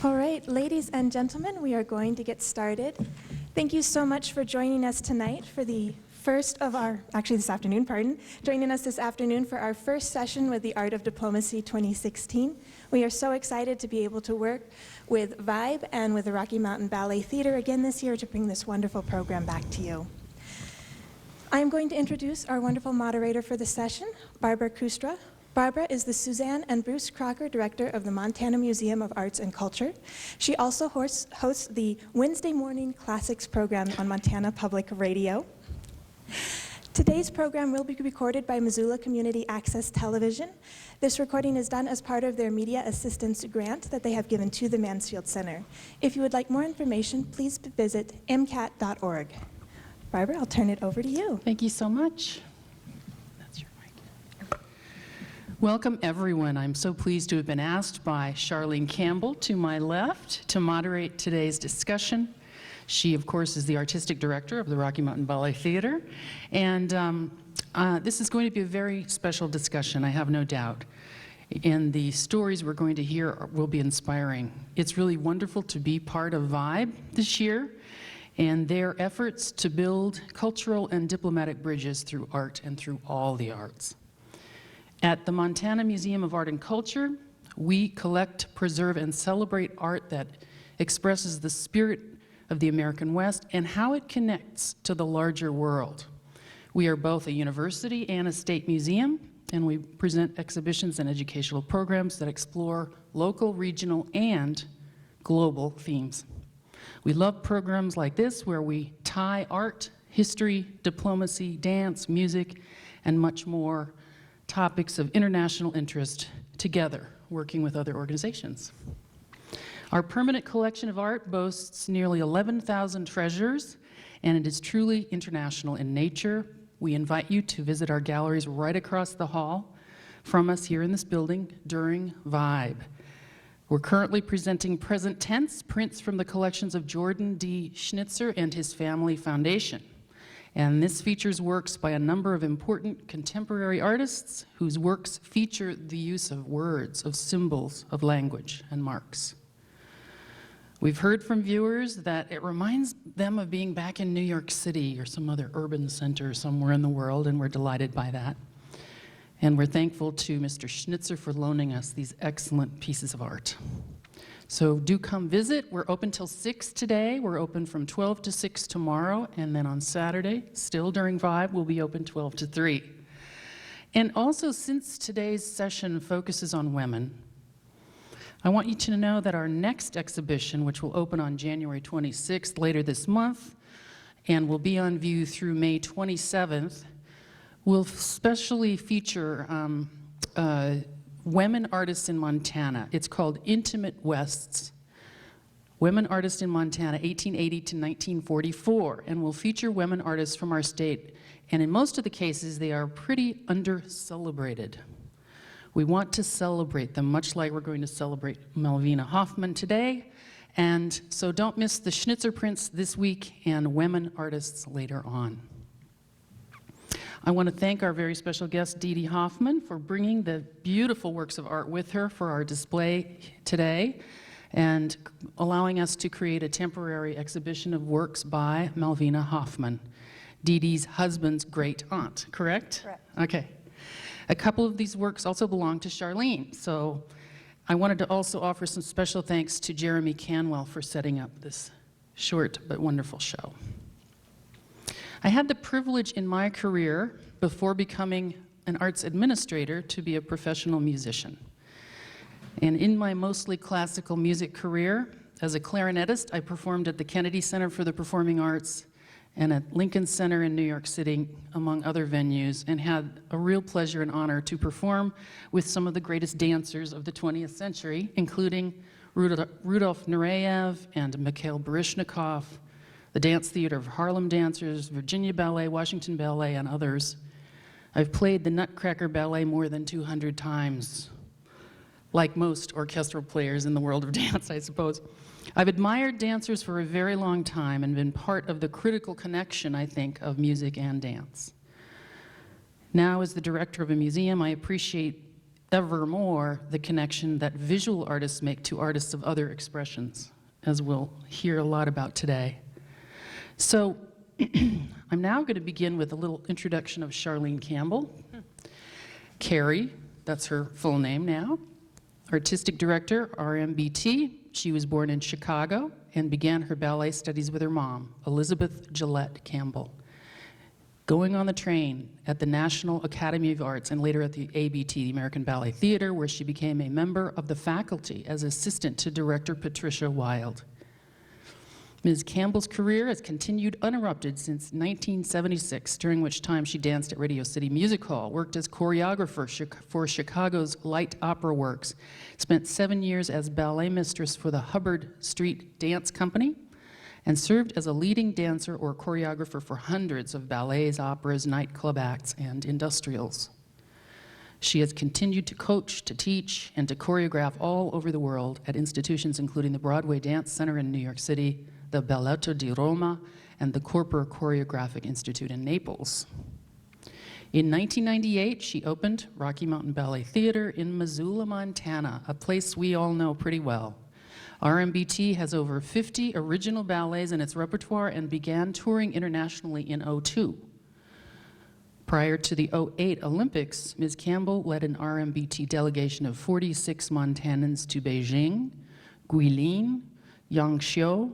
All right, ladies and gentlemen, we are going to get started. Thank you so much for joining us tonight for the first of our, actually this afternoon, pardon, joining us this afternoon for our first session with the Art of Diplomacy 2016. We are so excited to be able to work with VIBE and with the Rocky Mountain Ballet Theater again this year to bring this wonderful program back to you. I'm going to introduce our wonderful moderator for the session, Barbara Kustra. Barbara is the Suzanne and Bruce Crocker Director of the Montana Museum of Arts and Culture. She also hosts the Wednesday Morning Classics program on Montana Public Radio. Today's program will be recorded by Missoula Community Access Television. This recording is done as part of their media assistance grant that they have given to the Mansfield Center. If you would like more information, please visit mcat.org. Barbara, I'll turn it over to you. Thank you so much. Welcome, everyone. I'm so pleased to have been asked by Charlene Campbell to my left to moderate today's discussion. She, of course, is the artistic director of the Rocky Mountain Ballet Theater. And this is going to be a very special discussion, I have no doubt. And the stories we're going to hear will be inspiring. It's really wonderful to be part of VIBE this year and their efforts to build cultural and diplomatic bridges through art and through all the arts. At the Montana Museum of Art and Culture, we collect, preserve, and celebrate art that expresses the spirit of the American West and how it connects to the larger world. We are both a university and a state museum, and we present exhibitions and educational programs that explore local, regional, and global themes. We love programs like this where we tie art, history, diplomacy, dance, music, and much more topics of international interest together, working with other organizations. Our permanent collection of art boasts nearly 11,000 treasures, and it is truly international in nature. We invite you to visit our galleries right across the hall from us here in this building during VIBE. We're currently presenting present tense prints from the collections of Jordan D. Schnitzer and his family foundation. And this features works by a number of important contemporary artists whose works feature the use of words, of symbols, of language, and marks. We've heard from viewers that it reminds them of being back in New York City or some other urban center somewhere in the world, and we're delighted by that. And we're thankful to Mr. Schnitzer for loaning us these excellent pieces of art. So do come visit. We're open till 6 today. We're open from 12 to 6 tomorrow. And then on Saturday, still during VIBE, we'll be open 12 to 3. And also, since today's session focuses on women, I want you to know that our next exhibition, which will open on January 26th, later this month, and will be on view through May 27th, will specially feature women artists in Montana. It's called Intimate Wests, Women Artists in Montana, 1880 to 1944, and will feature women artists from our state. And in most of the cases, they are pretty under-celebrated. We want to celebrate them, much like we're going to celebrate Malvina Hoffman today. And so don't miss the Schnitzer prints this week and women artists later on. I want to thank our very special guest, Dee Dee Hoffman, for bringing the beautiful works of art with her for our display today and allowing us to create a temporary exhibition of works by Malvina Hoffman, Dee Dee's husband's great aunt, correct? Correct. Okay. A couple of these works also belong to Charlene, so I wanted to also offer some special thanks to Jeremy Canwell for setting up this short but wonderful show. I had the privilege in my career, before becoming an arts administrator, to be a professional musician. And in my mostly classical music career, as a clarinetist, I performed at the Kennedy Center for the Performing Arts and at Lincoln Center in New York City, among other venues, and had a real pleasure and honor to perform with some of the greatest dancers of the 20th century, including Rudolf Nureyev and Mikhail Baryshnikov, the Dance Theater of Harlem Dancers, Virginia Ballet, Washington Ballet, and others. I've played the Nutcracker Ballet more than 200 times, like most orchestral players in the world of dance, I suppose. I've admired dancers for a very long time and been part of the critical connection, I think, of music and dance. Now, as the director of a museum, I appreciate evermore the connection that visual artists make to artists of other expressions, as we'll hear a lot about today. So I'm now going to begin with a little introduction of Charlene Campbell. Carrie, that's her full name now. Artistic director, RMBT. She was born in Chicago and began her ballet studies with her mom, Elizabeth Gillette Campbell. Going on the train at the National Academy of Arts and later at the ABT, the American Ballet Theater, where she became a member of the faculty as assistant to director Patricia Wilde. Ms. Campbell's career has continued uninterrupted since 1976, during which time she danced at Radio City Music Hall, worked as choreographer for Chicago's Light Opera Works, spent 7 years as ballet mistress for the Hubbard Street Dance Company, and served as a leading dancer or choreographer for hundreds of ballets, operas, nightclub acts, and industrials. She has continued to coach, to teach, and to choreograph all over the world at institutions including the Broadway Dance Center in New York City, the Balletto di Roma, and the Corpora Choreographic Institute in Naples. In 1998, she opened Rocky Mountain Ballet Theater in Missoula, Montana, a place we all know pretty well. RMBT has over 50 original ballets in its repertoire and began touring internationally in '02. Prior to the '08 Olympics, Ms. Campbell led an RMBT delegation of 46 Montanans to Beijing, Guilin, Yangshuo,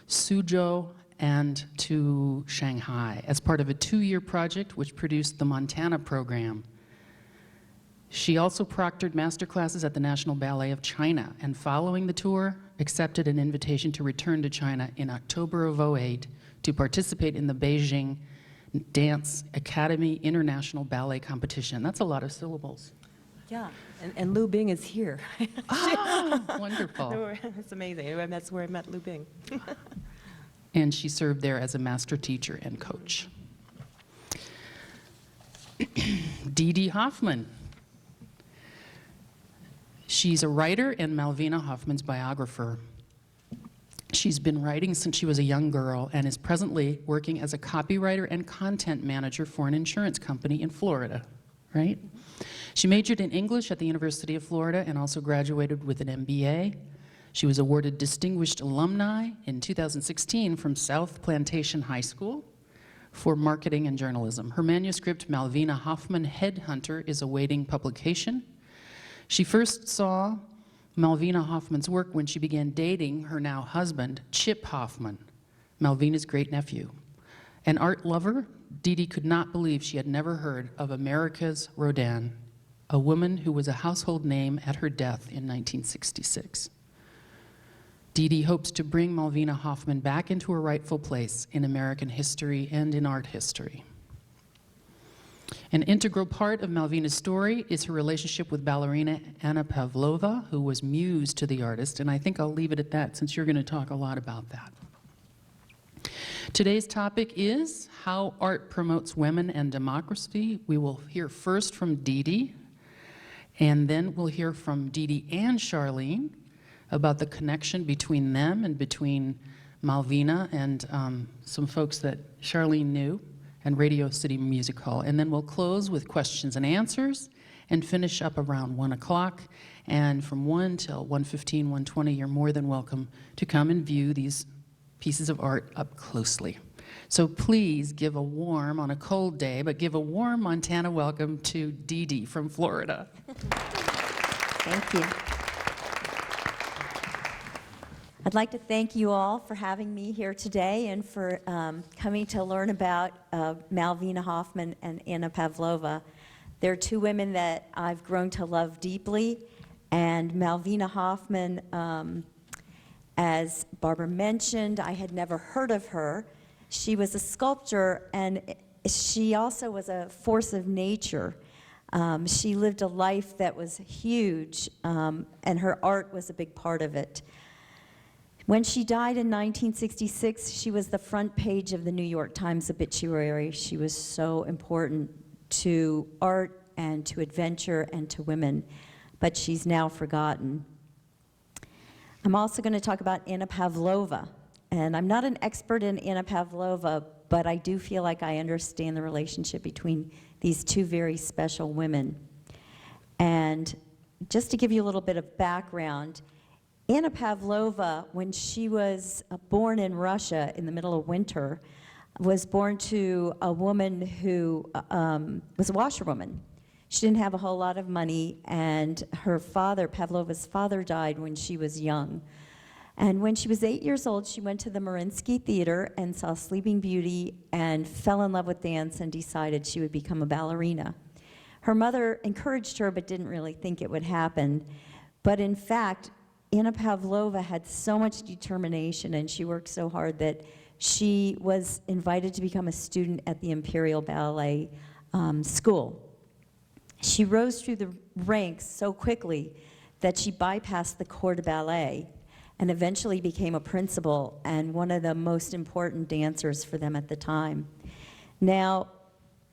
Suzhou, and to Shanghai as part of a 2-year project which produced the Montana program. She also proctored masterclasses at the National Ballet of China, and following the tour, accepted an invitation to return to China in October of '08 to participate in the Beijing Dance Academy International Ballet Competition. That's a lot of syllables. Yeah, and Lu Bing is here. Ah, wonderful. It's amazing. That's where I met Lu Bing. And she served there as a master teacher and coach. Dee Dee Hoffman. She's a writer and Malvina Hoffman's biographer. She's been writing since she was a young girl and is presently working as a copywriter and content manager for an insurance company in Florida, right? She majored in English at the University of Florida and also graduated with an MBA. She was awarded Distinguished Alumni in 2016 from South Plantation High School for marketing and journalism. Her manuscript, Malvina Hoffman Headhunter, is awaiting publication. She first saw Malvina Hoffman's work when she began dating her now husband, Chip Hoffman, Malvina's great-nephew. An art lover, Dee Dee could not believe she had never heard of America's Rodin, a woman who was a household name at her death in 1966. Dee Dee hopes to bring Malvina Hoffman back into her rightful place in American history and in art history. An integral part of Malvina's story is her relationship with ballerina Anna Pavlova, who was muse to the artist, and I think I'll leave it at that since you're going to talk a lot about that. Today's topic is how art promotes women and democracy. We will hear first from Dee Dee, and then we'll hear from Dee Dee and Charlene about the connection between them and between Malvina and some folks that Charlene knew, and Radio City Music Hall. And then we'll close with questions and answers and finish up around 1 o'clock. And from 1 till 1:15, 1:20, you're more than welcome to come and view these pieces of art up closely. So please give a warm, on a cold day, but give a warm Montana welcome to Dee Dee from Florida. Thank you. I'd like to thank you all for having me here today and for coming to learn about Malvina Hoffman and Anna Pavlova. They're two women that I've grown to love deeply, and Malvina Hoffman, as Barbara mentioned, I had never heard of her. She was a sculptor, and she also was a force of nature. She lived a life that was huge, and her art was a big part of it. When she died in 1966, she was the front page of the New York Times obituary. She was so important to art and to adventure and to women, but she's now forgotten. I'm also going to talk about Anna Pavlova, and I'm not an expert in Anna Pavlova, but I do feel like I understand the relationship between these two very special women. And just to give you a little bit of background, Anna Pavlova, when she was born in Russia in the middle of winter, was born to a woman who was a washerwoman. She didn't have a whole lot of money, and her father, Pavlova's father, died when she was young. And when she was 8 years old, she went to the Mariinsky Theater and saw Sleeping Beauty and fell in love with dance and decided she would become a ballerina. Her mother encouraged her but didn't really think it would happen. But in fact, Anna Pavlova had so much determination and she worked so hard that she was invited to become a student at the Imperial Ballet School. She rose through the ranks so quickly that she bypassed the corps de ballet and eventually became a principal and one of the most important dancers for them at the time. Now,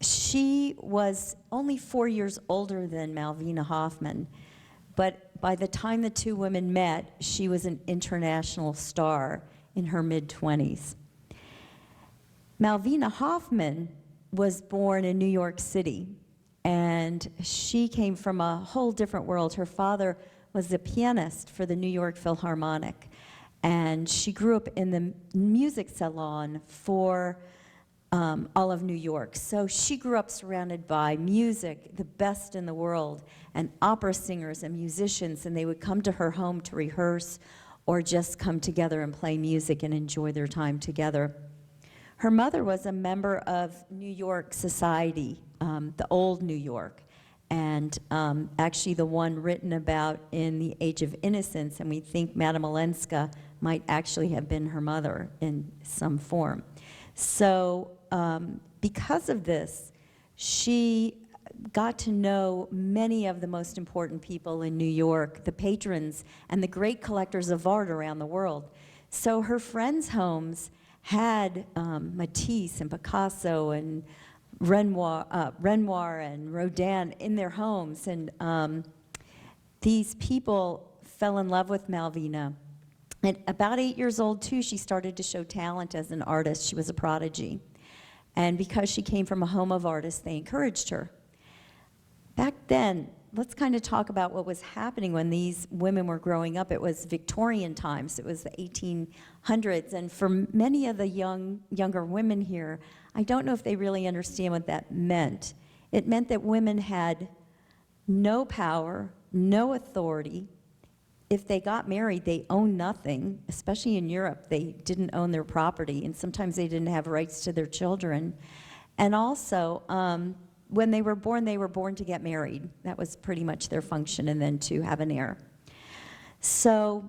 she was only 4 years older than Malvina Hoffman, but by the time the two women met, she was an international star in her mid-20s. Malvina Hoffman was born in New York City, and she came from a whole different world. Her father was the pianist for the New York Philharmonic, and she grew up in the music salon for all of New York. So she grew up surrounded by music, the best in the world, and opera singers and musicians, and they would come to her home to rehearse or just come together and play music and enjoy their time together. Her mother was a member of New York society, the old New York, and actually the one written about in The Age of Innocence, and we think Madame Olenska might actually have been her mother in some form. So because of this, she got to know many of the most important people in New York, the patrons and the great collectors of art around the world. So her friends' homes had Matisse and Picasso and Renoir and Rodin in their homes, and these people fell in love with Malvina. At about 8 years old, too, she started to show talent as an artist. She was a prodigy. And because she came from a home of artists, they encouraged her. Back then, let's kind of talk about what was happening when these women were growing up. It was Victorian times. It was the 1800s. And for many of the younger women here, I don't know if they really understand what that meant. It meant that women had no power, no authority. If they got married, they owned nothing, especially in Europe. They didn't own their property, and sometimes they didn't have rights to their children. And also, when they were born to get married. That was pretty much their function, and then to have an heir. So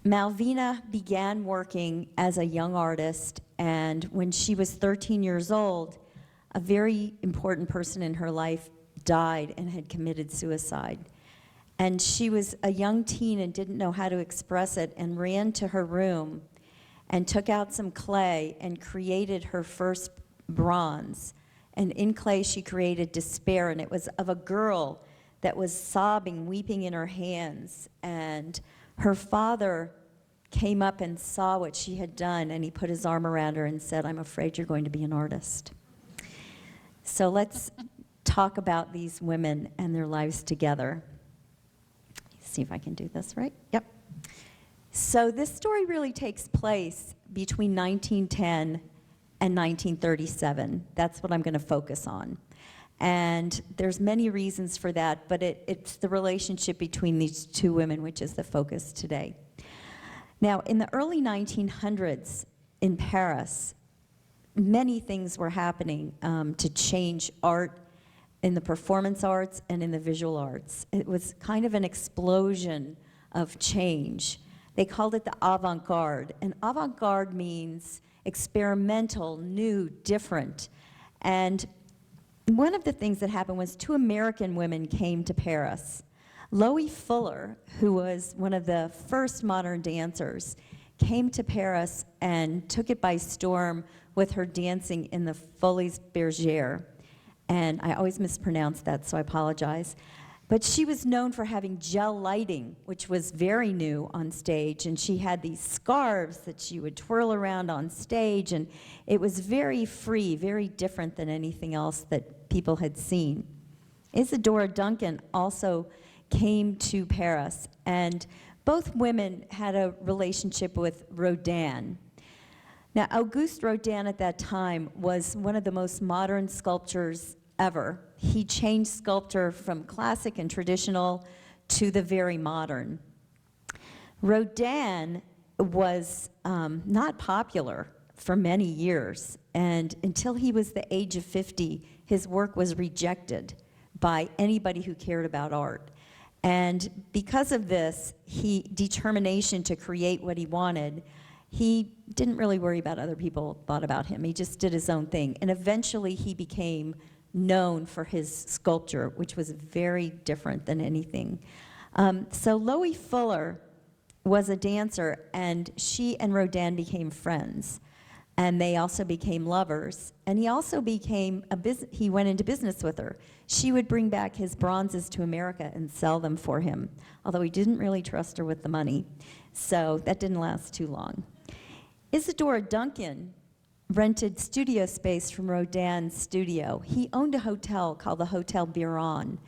Malvina began working as a young artist, and when she was 13 years old, a very important person in her life died and had committed suicide. And she was a young teen and didn't know how to express it, and ran to her room and took out some clay and created her first bronze. And in clay, she created Despair, and it was of a girl that was sobbing, weeping in her hands. And her father came up and saw what she had done, and he put his arm around her and said, "I'm afraid you're going to be an artist." So let's talk about these women and their lives together. See if I can do this right. Yep. So this story really takes place between 1910 and 1937. That's what I'm going to focus on. And there's many reasons for that, but it's the relationship between these two women which is the focus today. Now, in the early 1900s in Paris, many things were happening to change art in the performance arts and in the visual arts. It was kind of an explosion of change. They called it the avant-garde, and avant-garde means experimental, new, different. And one of the things that happened was two American women came to Paris. Loie Fuller, who was one of the first modern dancers, came to Paris and took it by storm with her dancing in the Folies Bergère. And I always mispronounce that, so I apologize. But she was known for having gel lighting, which was very new on stage. And she had these scarves that she would twirl around on stage. And it was very free, very different than anything else that people had seen. Isadora Duncan also came to Paris, and both women had a relationship with Rodin. Now, Auguste Rodin at that time was one of the most modern sculptors ever. He changed sculpture from classic and traditional to the very modern. Rodin was not popular for many years, and until he was the age of 50, his work was rejected by anybody who cared about art. And because of this, determination to create what he wanted, he didn't really worry about other people thought about him. He just did his own thing. And eventually he became known for his sculpture, which was very different than anything. So Loie Fuller was a dancer, and she and Rodin became friends. And they also became lovers. And he also he went into business with her. She would bring back his bronzes to America and sell them for him, although he didn't really trust her with the money. So that didn't last too long. Isadora Duncan rented studio space from Rodin's studio. He owned a hotel called the Hotel Biron,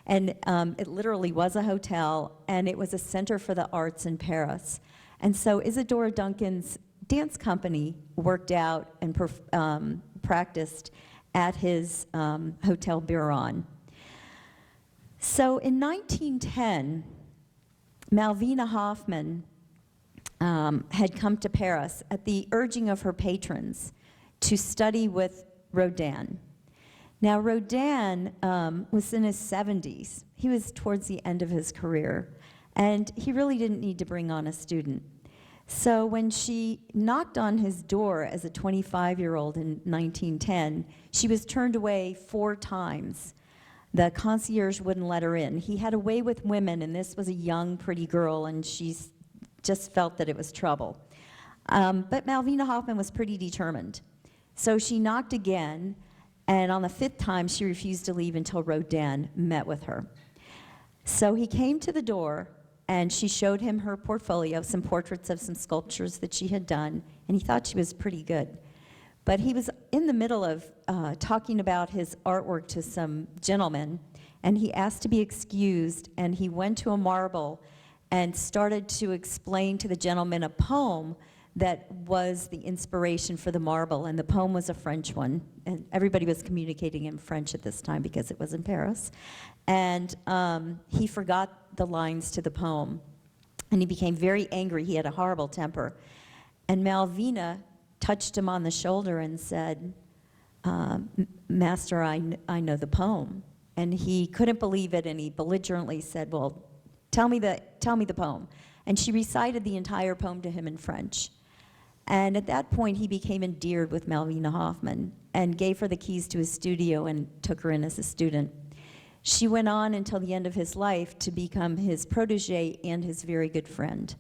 and it literally was a hotel, and it was a center for the arts in Paris. And so Isadora Duncan's dance company worked out and practiced at his Hotel Biron. So in 1910, Malvina Hoffman had come to Paris at the urging of her patrons to study with Rodin. Now, Rodin was in his 70s. He was towards the end of his career, and he really didn't need to bring on a student. So when she knocked on his door as a 25-year-old in 1910, she was turned away 4 times. The concierge wouldn't let her in. He had a way with women, and this was a young, pretty girl, and she just felt that it was trouble. But Malvina Hoffman was pretty determined. So she knocked again, and on the 5th time, she refused to leave until Rodin met with her. So he came to the door, and she showed him her portfolio, some portraits of some sculptures that she had done, and he thought she was pretty good. But he was in the middle of talking about his artwork to some gentlemen, and he asked to be excused, and he went to a marble and started to explain to the gentleman a poem that was the inspiration for the marble, and the poem was a French one, and everybody was communicating in French at this time because it was in Paris. And he forgot the lines to the poem, and he became very angry. He had a horrible temper. And Malvina touched him on the shoulder and said, "Master, I know the poem." And he couldn't believe it, and he belligerently said, "Well, tell me the poem." And she recited the entire poem to him in French. And at that point, he became endeared with Malvina Hoffman and gave her the keys to his studio and took her in as a student. She went on until the end of his life to become his protege and his very good friend.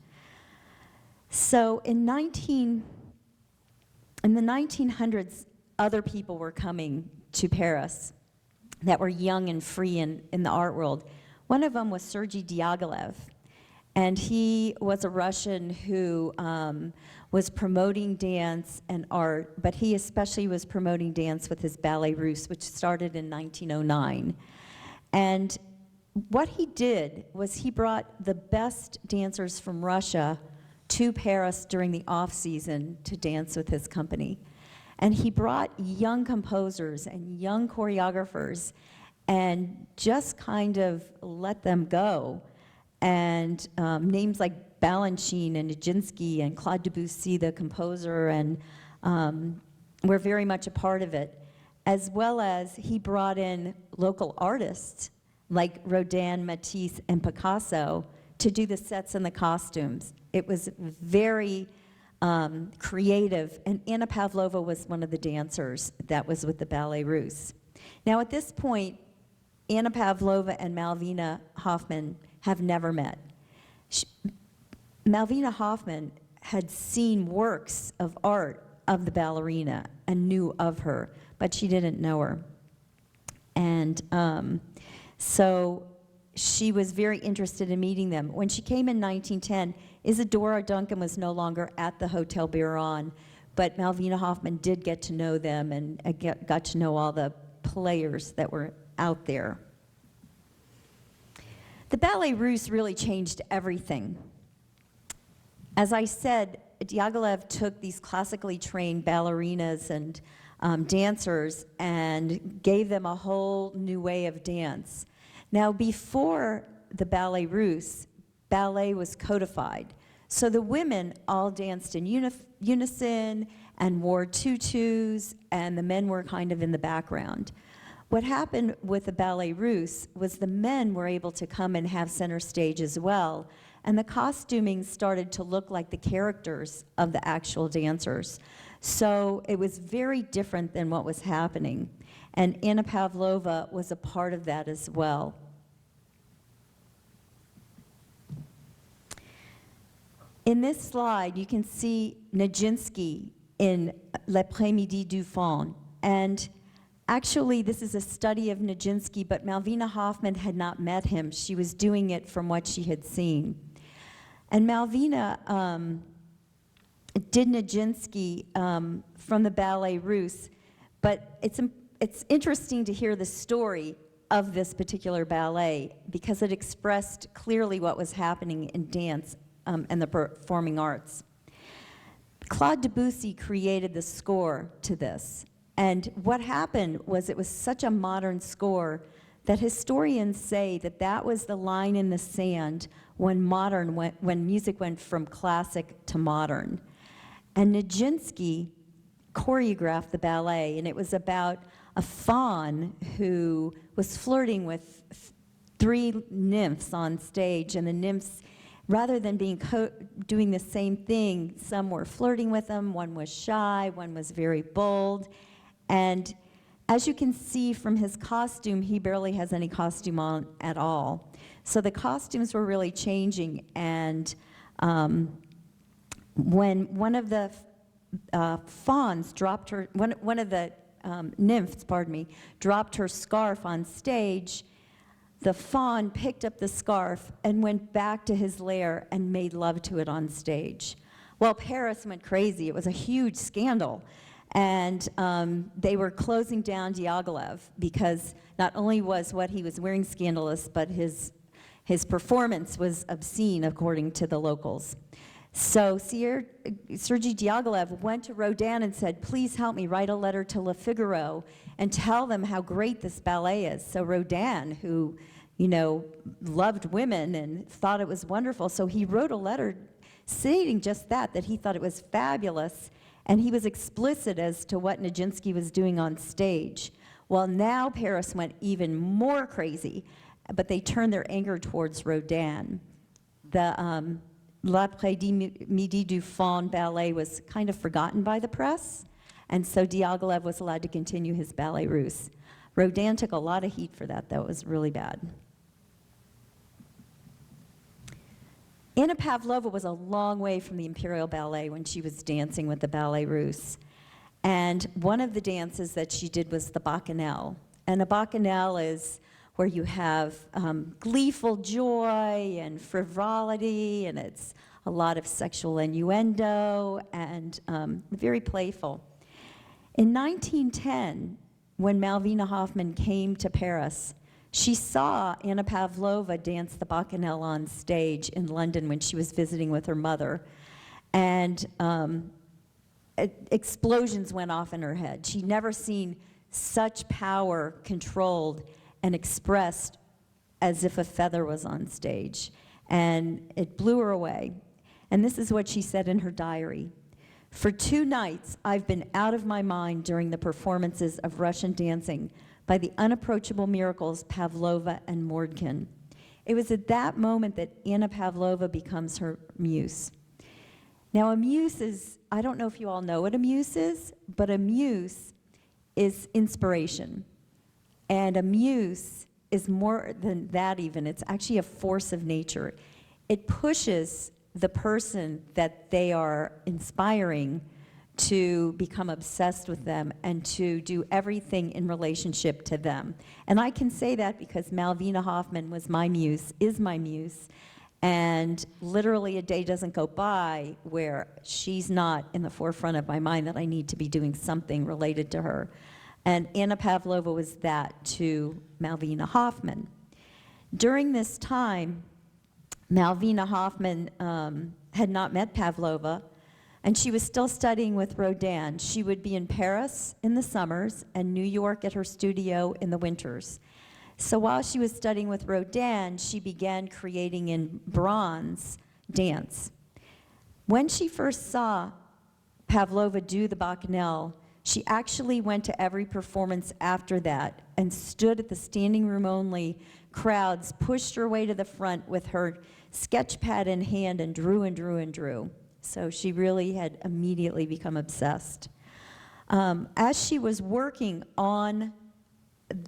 So in the 1900s, other people were coming to Paris that were young and free in the art world. One of them was Sergei Diaghilev, and he was a Russian who was promoting dance and art, but he especially was promoting dance with his Ballet Russe, which started in 1909. And what he did was he brought the best dancers from Russia to Paris during the off-season to dance with his company. And he brought young composers and young choreographers and just kind of let them go. And names like Balanchine and Nijinsky and Claude Debussy, the composer, and were very much a part of it. As well as he brought in local artists like Rodin, Matisse, and Picasso to do the sets and the costumes. It was very creative, and Anna Pavlova was one of the dancers that was with the Ballet Russe. Now at this point, Anna Pavlova and Malvina Hoffman have never met. Malvina Hoffman had seen works of art of the ballerina and knew of her, but she didn't know her. And so she was very interested in meeting them. When she came in 1910, Isadora Duncan was no longer at the Hotel Biron, but Malvina Hoffman did get to know them and got to know all the players that were out there The Ballet Russe really changed everything. As I said, Diaghilev took these classically trained ballerinas and dancers and gave them a whole new way of dance. Now, before the Ballet Russe, ballet was codified. So the women all danced in unison and wore tutus, and the men were kind of in the background. What happened with the Ballet Russe was the men were able to come and have center stage as well, and the costuming started to look like the characters of the actual dancers. So it was very different than what was happening, and Anna Pavlova was a part of that as well. In this slide, you can see Nijinsky in L'après-midi du Faun, and actually, this is a study of Nijinsky, but Malvina Hoffman had not met him. She was doing it from what she had seen. And Malvina did Nijinsky from the Ballet Russe, but it's interesting to hear the story of this particular ballet because it expressed clearly what was happening in dance and the performing arts. Claude Debussy created the score to this. And what happened was it was such a modern score that historians say that that was the line in the sand when music went from classic to modern. And Nijinsky choreographed the ballet, and it was about a faun who was flirting with three nymphs on stage, and the nymphs, rather than doing the same thing, some were flirting with them, one was shy, one was very bold. And as you can see from his costume, he barely has any costume on at all. So the costumes were really changing, and when one of the fauns dropped her, one of the nymphs, pardon me, dropped her scarf on stage, the faun picked up the scarf and went back to his lair and made love to it on stage. Well, Paris went crazy. It was a huge scandal. And they were closing down Diaghilev because not only was what he was wearing scandalous, but his performance was obscene, according to the locals. So Sergei Diaghilev went to Rodin and said, please help me write a letter to Le Figaro and tell them how great this ballet is. So Rodin, who, loved women and thought it was wonderful, so he wrote a letter stating just that he thought it was fabulous. And he was explicit as to what Nijinsky was doing on stage. Well, now Paris went even more crazy, but they turned their anger towards Rodin. The L'après-midi du Faun ballet was kind of forgotten by the press, and so Diaghilev was allowed to continue his Ballet Russe. Rodin took a lot of heat for that, though. It was really bad. Anna Pavlova was a long way from the Imperial Ballet when she was dancing with the Ballet Russe. And one of the dances that she did was the Bacchanale. And a Bacchanale is where you have gleeful joy and frivolity, and it's a lot of sexual innuendo and very playful. In 1910, when Malvina Hoffman came to Paris, she saw Anna Pavlova dance the Bacchanale on stage in London when she was visiting with her mother. And explosions went off in her head. She'd never seen such power controlled and expressed as if a feather was on stage. And it blew her away. And this is what she said in her diary. For 2 nights, I've been out of my mind during the performances of Russian dancing by the unapproachable miracles Pavlova and Mordkin. It was at that moment that Anna Pavlova becomes her muse. Now, a muse is, I don't know if you all know what a muse is, but a muse is inspiration. And a muse is more than that even. It's actually a force of nature. It pushes the person that they are inspiring to become obsessed with them and to do everything in relationship to them. And I can say that because Malvina Hoffman was my muse, is my muse, and literally a day doesn't go by where she's not in the forefront of my mind that I need to be doing something related to her. And Anna Pavlova was that to Malvina Hoffman. During this time, Malvina Hoffman had not met Pavlova, and she was still studying with Rodin. She would be in Paris in the summers and New York at her studio in the winters. So while she was studying with Rodin, she began creating in bronze dance. When she first saw Pavlova do the Bacchanal, she actually went to every performance after that and stood at the standing room only crowds, pushed her way to the front with her sketch pad in hand and drew and drew and drew. So she really had immediately become obsessed. As she was working on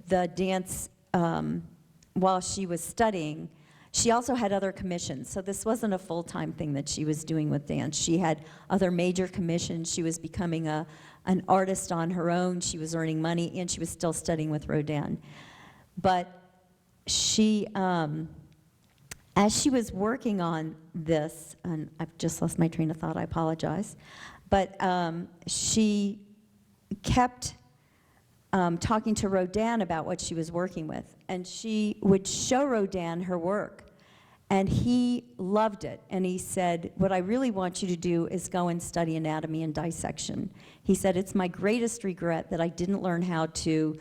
the dance while she was studying, she also had other commissions. So this wasn't a full-time thing that she was doing with dance. She had other major commissions. She was becoming an artist on her own. She was earning money, and she was still studying with Rodin. But she, as she was working on this, and I've just lost my train of thought, I apologize, but she kept talking to Rodin about what she was working with. And she would show Rodin her work. And he loved it. And he said, what I really want you to do is go and study anatomy and dissection. He said, it's my greatest regret that I didn't learn how to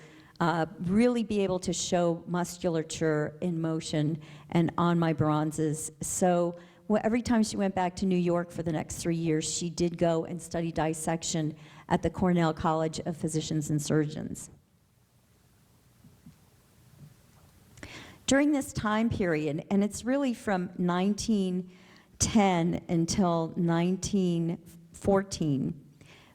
really be able to show musculature in motion and on my bronzes. So every time she went back to New York for the next 3 years, she did go and study dissection at the Cornell College of Physicians and Surgeons. During this time period, and it's really from 1910 until 1914,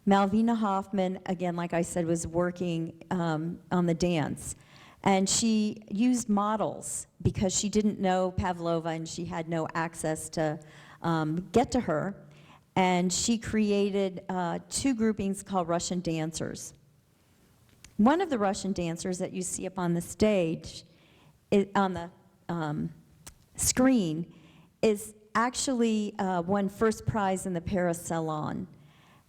Malvina Hoffman, again, like I said, was working on the dance. And she used models because she didn't know Pavlova and she had no access to get to her. And she created 2 groupings called Russian dancers. One of the Russian dancers that you see up on the stage, on the screen, is actually won first prize in the Paris Salon.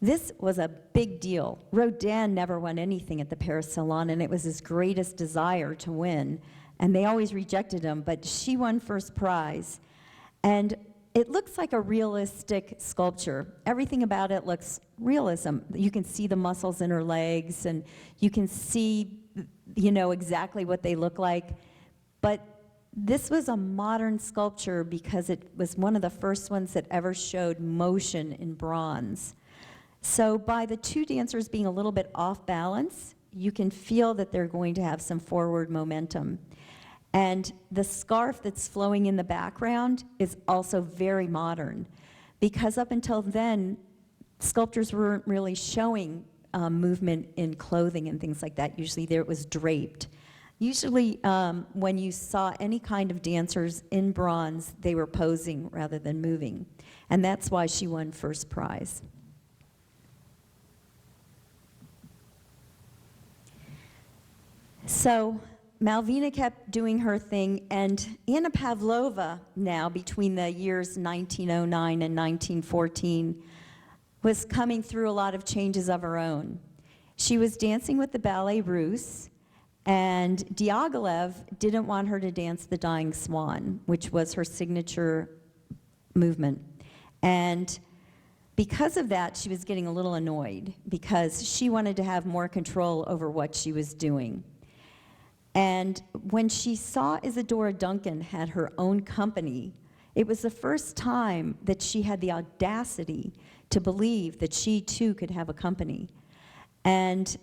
This was a big deal. Rodin never won anything at the Paris Salon, and it was his greatest desire to win. And they always rejected him, but she won first prize. And it looks like a realistic sculpture. Everything about it looks realism. You can see the muscles in her legs, and you can see, you know, exactly what they look like. But this was a modern sculpture because it was one of the first ones that ever showed motion in bronze. So by the 2 dancers being a little bit off balance, you can feel that they're going to have some forward momentum. And the scarf that's flowing in the background is also very modern, because up until then, sculptors weren't really showing movement in clothing and things like that. Usually there it was draped. Usually when you saw any kind of dancers in bronze, they were posing rather than moving. And that's why she won first prize. So Malvina kept doing her thing, and Anna Pavlova now, between the years 1909 and 1914, was coming through a lot of changes of her own. She was dancing with the Ballet Russe, and Diaghilev didn't want her to dance the Dying Swan, which was her signature movement. And because of that, she was getting a little annoyed because she wanted to have more control over what she was doing. And when she saw Isadora Duncan had her own company, it was the first time that she had the audacity to believe that she too could have a company. And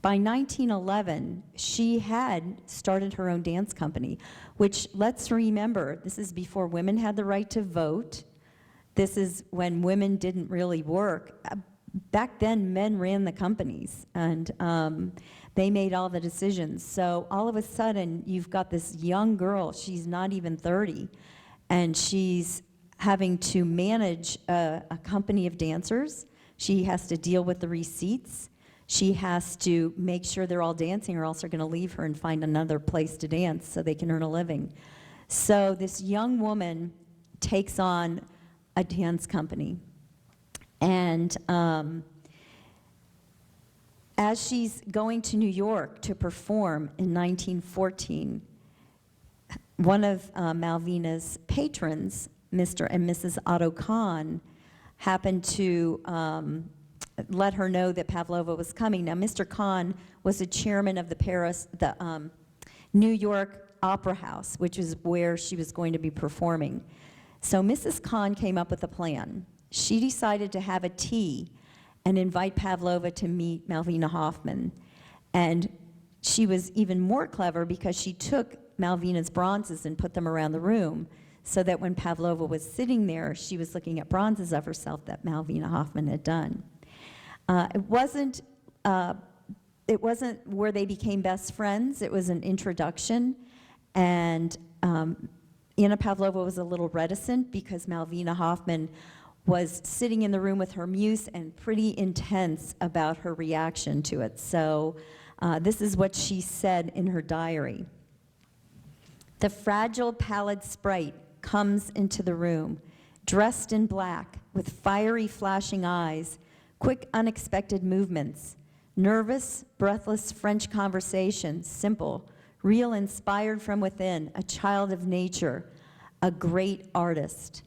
by 1911, she had started her own dance company, which, let's remember, this is before women had the right to vote. This is when women didn't really work. Back then, men ran the companies, and they made all the decisions. So all of a sudden, you've got this young girl, she's not even 30, and she's having to manage a company of dancers. She has to deal with the receipts. She has to make sure they're all dancing, or else they're going to leave her and find another place to dance so they can earn a living. So this young woman takes on a dance company. And as she's going to New York to perform in 1914, one of Malvina's patrons, Mr. and Mrs. Otto Kahn, happened to let her know that Pavlova was coming. Now, Mr. Kahn was the chairman of the New York Opera House, which is where she was going to be performing. So Mrs. Kahn came up with a plan. She decided to have a tea and invite Pavlova to meet Malvina Hoffman. And she was even more clever because she took Malvina's bronzes and put them around the room so that when Pavlova was sitting there, she was looking at bronzes of herself that Malvina Hoffman had done. It wasn't where they became best friends. It was an introduction. And Anna Pavlova was a little reticent because Malvina Hoffman was sitting in the room with her muse and pretty intense about her reaction to it. So this is what she said in her diary. The fragile, pallid sprite comes into the room, dressed in black, with fiery, flashing eyes, quick, unexpected movements, nervous, breathless French conversation, simple, real, inspired from within, a child of nature, a great artist.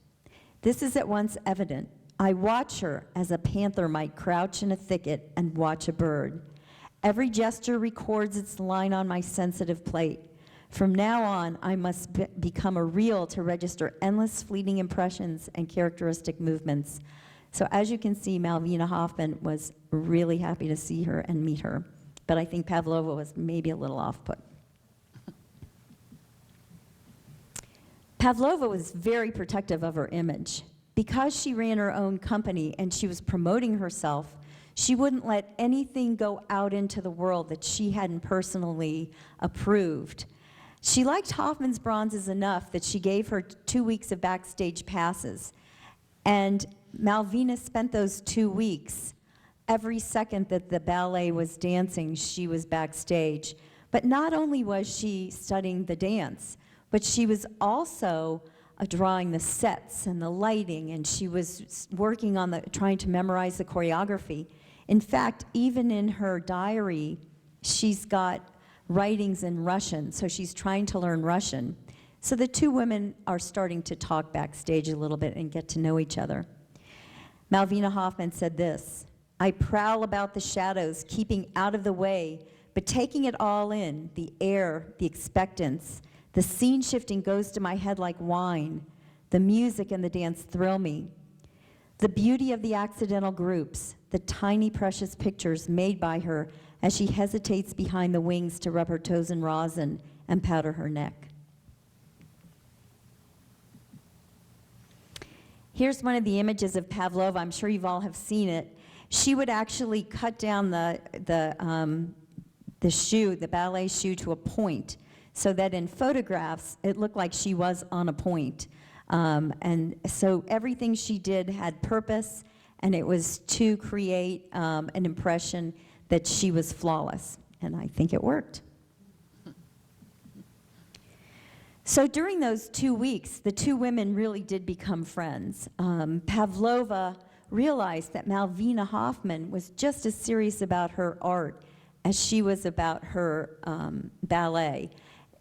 This is at once evident. I watch her as a panther might crouch in a thicket and watch a bird. Every gesture records its line on my sensitive plate. From now on, I must become a reel to register endless fleeting impressions and characteristic movements. So as you can see, Malvina Hoffman was really happy to see her and meet her. But I think Pavlova was maybe a little off-put. Pavlova was very protective of her image. Because she ran her own company and she was promoting herself, she wouldn't let anything go out into the world that she hadn't personally approved. She liked Hoffman's bronzes enough that she gave her 2 weeks of backstage passes. And Malvina spent those 2 weeks. Every second that the ballet was dancing, she was backstage. But not only was she studying the dance, but she was also drawing the sets and the lighting, and she was working on trying to memorize the choreography. In fact, even in her diary, she's got writings in Russian, so she's trying to learn Russian. So the two women are starting to talk backstage a little bit and get to know each other. Malvina Hoffman said this, I prowl about the shadows, keeping out of the way, but taking it all in, the air, the expectance. The scene shifting goes to my head like wine. The music and the dance thrill me. The beauty of the accidental groups, the tiny precious pictures made by her as she hesitates behind the wings to rub her toes in rosin and powder her neck. Here's one of the images of Pavlova. I'm sure you've all have seen it. She would actually cut down the shoe, the ballet shoe, to a point, so that in photographs it looked like she was on a point. And so everything she did had purpose, and it was to create an impression that she was flawless. And I think it worked. So during those 2 weeks, the two women really did become friends. Pavlova realized that Malvina Hoffman was just as serious about her art as she was about her ballet.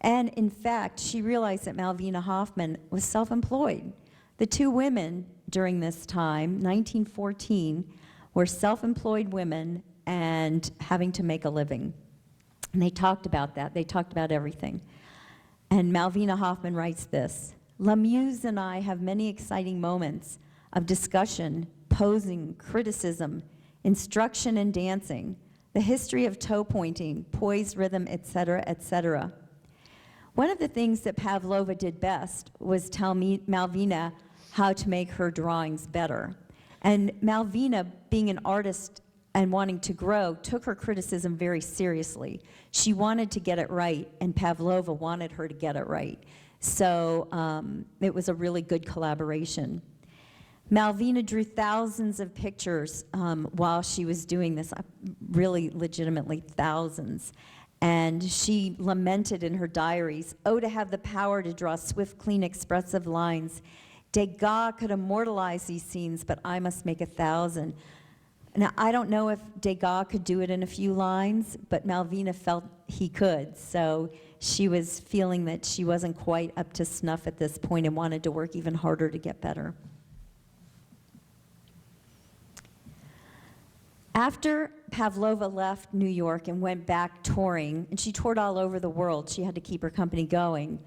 And in fact, she realized that Malvina Hoffman was self-employed. The two women during this time, 1914, were self-employed women and having to make a living. And they talked about that. They talked about everything. And Malvina Hoffman writes this, La Muse and I have many exciting moments of discussion, posing, criticism, instruction and dancing, the history of toe pointing, poise, rhythm, etc., etc. One of the things that Pavlova did best was tell Malvina how to make her drawings better. And Malvina, being an artist and wanting to grow, took her criticism very seriously. She wanted to get it right, and Pavlova wanted her to get it right. So it was a really good collaboration. Malvina drew thousands of pictures while she was doing this, really legitimately thousands. And she lamented in her diaries, oh, to have the power to draw swift, clean, expressive lines. Degas could immortalize these scenes, but I must make 1,000. Now, I don't know if Degas could do it in a few lines, but Malvina felt he could. So she was feeling that she wasn't quite up to snuff at this point and wanted to work even harder to get better. After Pavlova left New York and went back touring, and she toured all over the world, she had to keep her company going,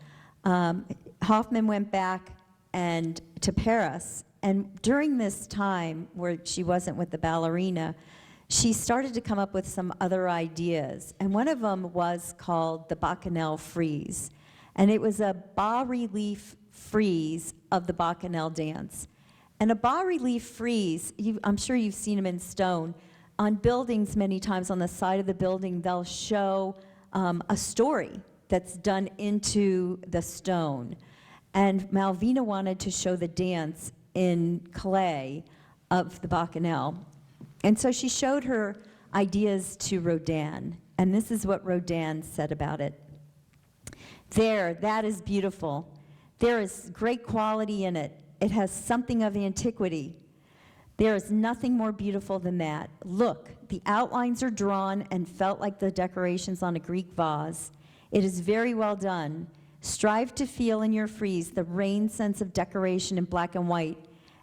Hoffman went back to Paris. And during this time where she wasn't with the ballerina, she started to come up with some other ideas. And one of them was called the Bacchanal Frieze. And it was a bas-relief frieze of the Bacchanal dance. And a bas-relief frieze, I'm sure you've seen them in stone, on buildings many times on the side of the building, they'll show a story that's done into the stone. And Malvina wanted to show the dance in clay of the Bacchanal. And so she showed her ideas to Rodin. And this is what Rodin said about it. "There, that is beautiful. There is great quality in it. It has something of antiquity. There is nothing more beautiful than that. Look, the outlines are drawn and felt like the decorations on a Greek vase. It is very well done. Strive to feel in your frieze the rain sense of decoration in black and white,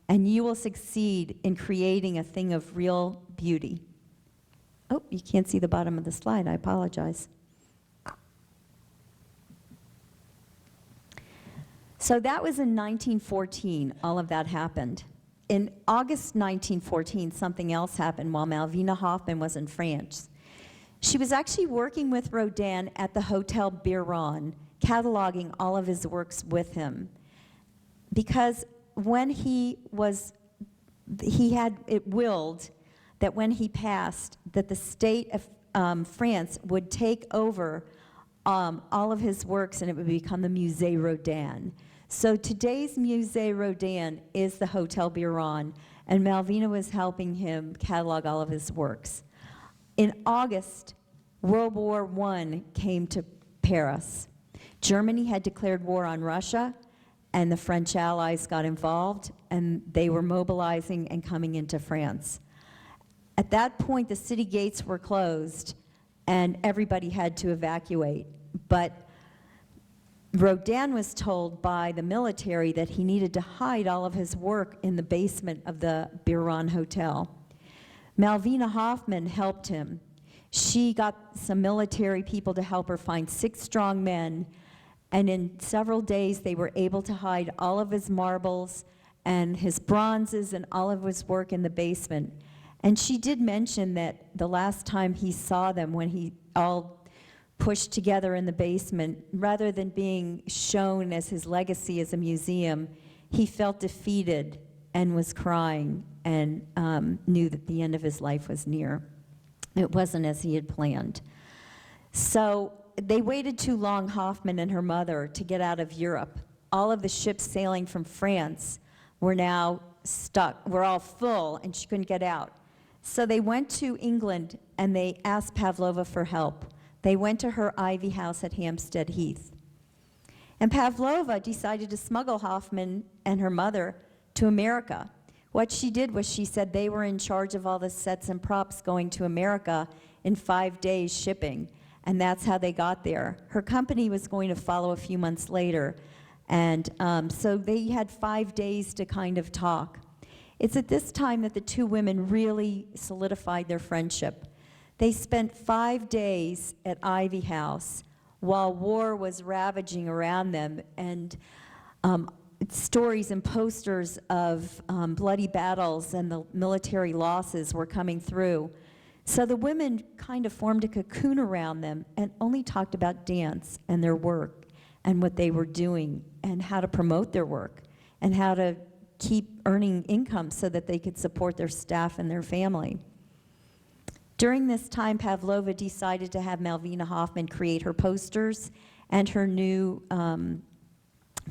and you will succeed in creating a thing of real beauty." Oh, you can't see the bottom of the slide. I apologize. So that was in 1914, all of that happened. In August 1914, something else happened while Malvina Hoffman was in France. She was actually working with Rodin at the Hotel Biron, cataloging all of his works with him. Because when he had it willed that when he passed, that the state of France would take over all of his works and it would become the Musée Rodin. So today's Musée Rodin is the Hotel Biron, and Malvina was helping him catalog all of his works. In August, World War I came to Paris. Germany had declared war on Russia, and the French allies got involved, and they were mobilizing and coming into France. At that point, the city gates were closed, and everybody had to evacuate. But Rodin was told by the military that he needed to hide all of his work in the basement of the Biron Hotel. Malvina Hoffman helped him. She got some military people to help her find 6 strong men, and in several days they were able to hide all of his marbles and his bronzes and all of his work in the basement. And she did mention that the last time he saw them, when he all pushed together in the basement, rather than being shown as his legacy as a museum, he felt defeated and was crying and knew that the end of his life was near. It wasn't as he had planned. So they waited too long, Hoffman and her mother, to get out of Europe. All of the ships sailing from France were now stuck, were all full, and she couldn't get out. So they went to England and they asked Pavlova for help. They went to her Ivy House at Hampstead Heath. And Pavlova decided to smuggle Hoffman and her mother to America. What she did was she said they were in charge of all the sets and props going to America in 5 days shipping, and that's how they got there. Her company was going to follow a few months later, and so they had 5 days to kind of talk. It's at this time that the two women really solidified their friendship. They spent 5 days at Ivy House while war was ravaging around them, and stories and posters of bloody battles and the military losses were coming through. So the women kind of formed a cocoon around them and only talked about dance and their work and what they were doing and how to promote their work and how to keep earning income so that they could support their staff and their family. During this time, Pavlova decided to have Malvina Hoffman create her posters and her new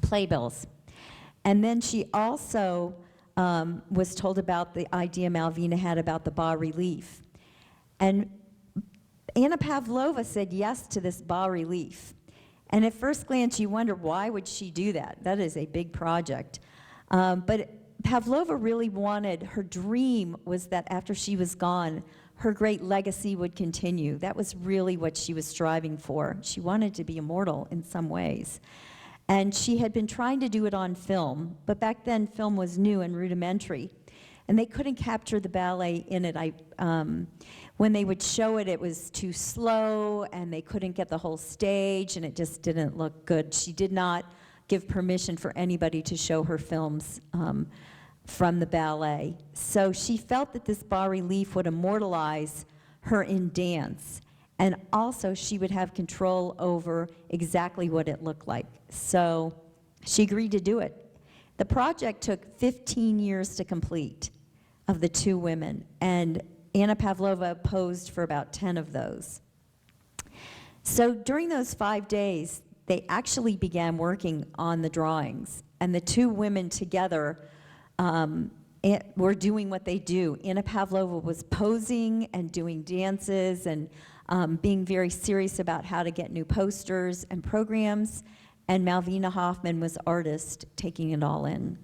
playbills. And then she also was told about the idea Malvina had about the bas-relief. And Anna Pavlova said yes to this bas-relief. And at first glance, you wonder, why would she do that? That is a big project. But Pavlova really wanted, her dream was that after she was gone, her great legacy would continue. That was really what she was striving for. She wanted to be immortal in some ways. And she had been trying to do it on film, but back then film was new and rudimentary. And they couldn't capture the ballet in it. When they would show it, it was too slow, and they couldn't get the whole stage, and it just didn't look good. She did not give permission for anybody to show her films from the ballet. So she felt that this bas-relief would immortalize her in dance, and also she would have control over exactly what it looked like. So she agreed to do it. The project took 15 years to complete of the two women, and Anna Pavlova posed for about 10 of those. So during those 5 days, they actually began working on the drawings, and the two women together were doing what they do. Anna Pavlova was posing and doing dances and being very serious about how to get new posters and programs, and Malvina Hoffman was artist, taking it all in.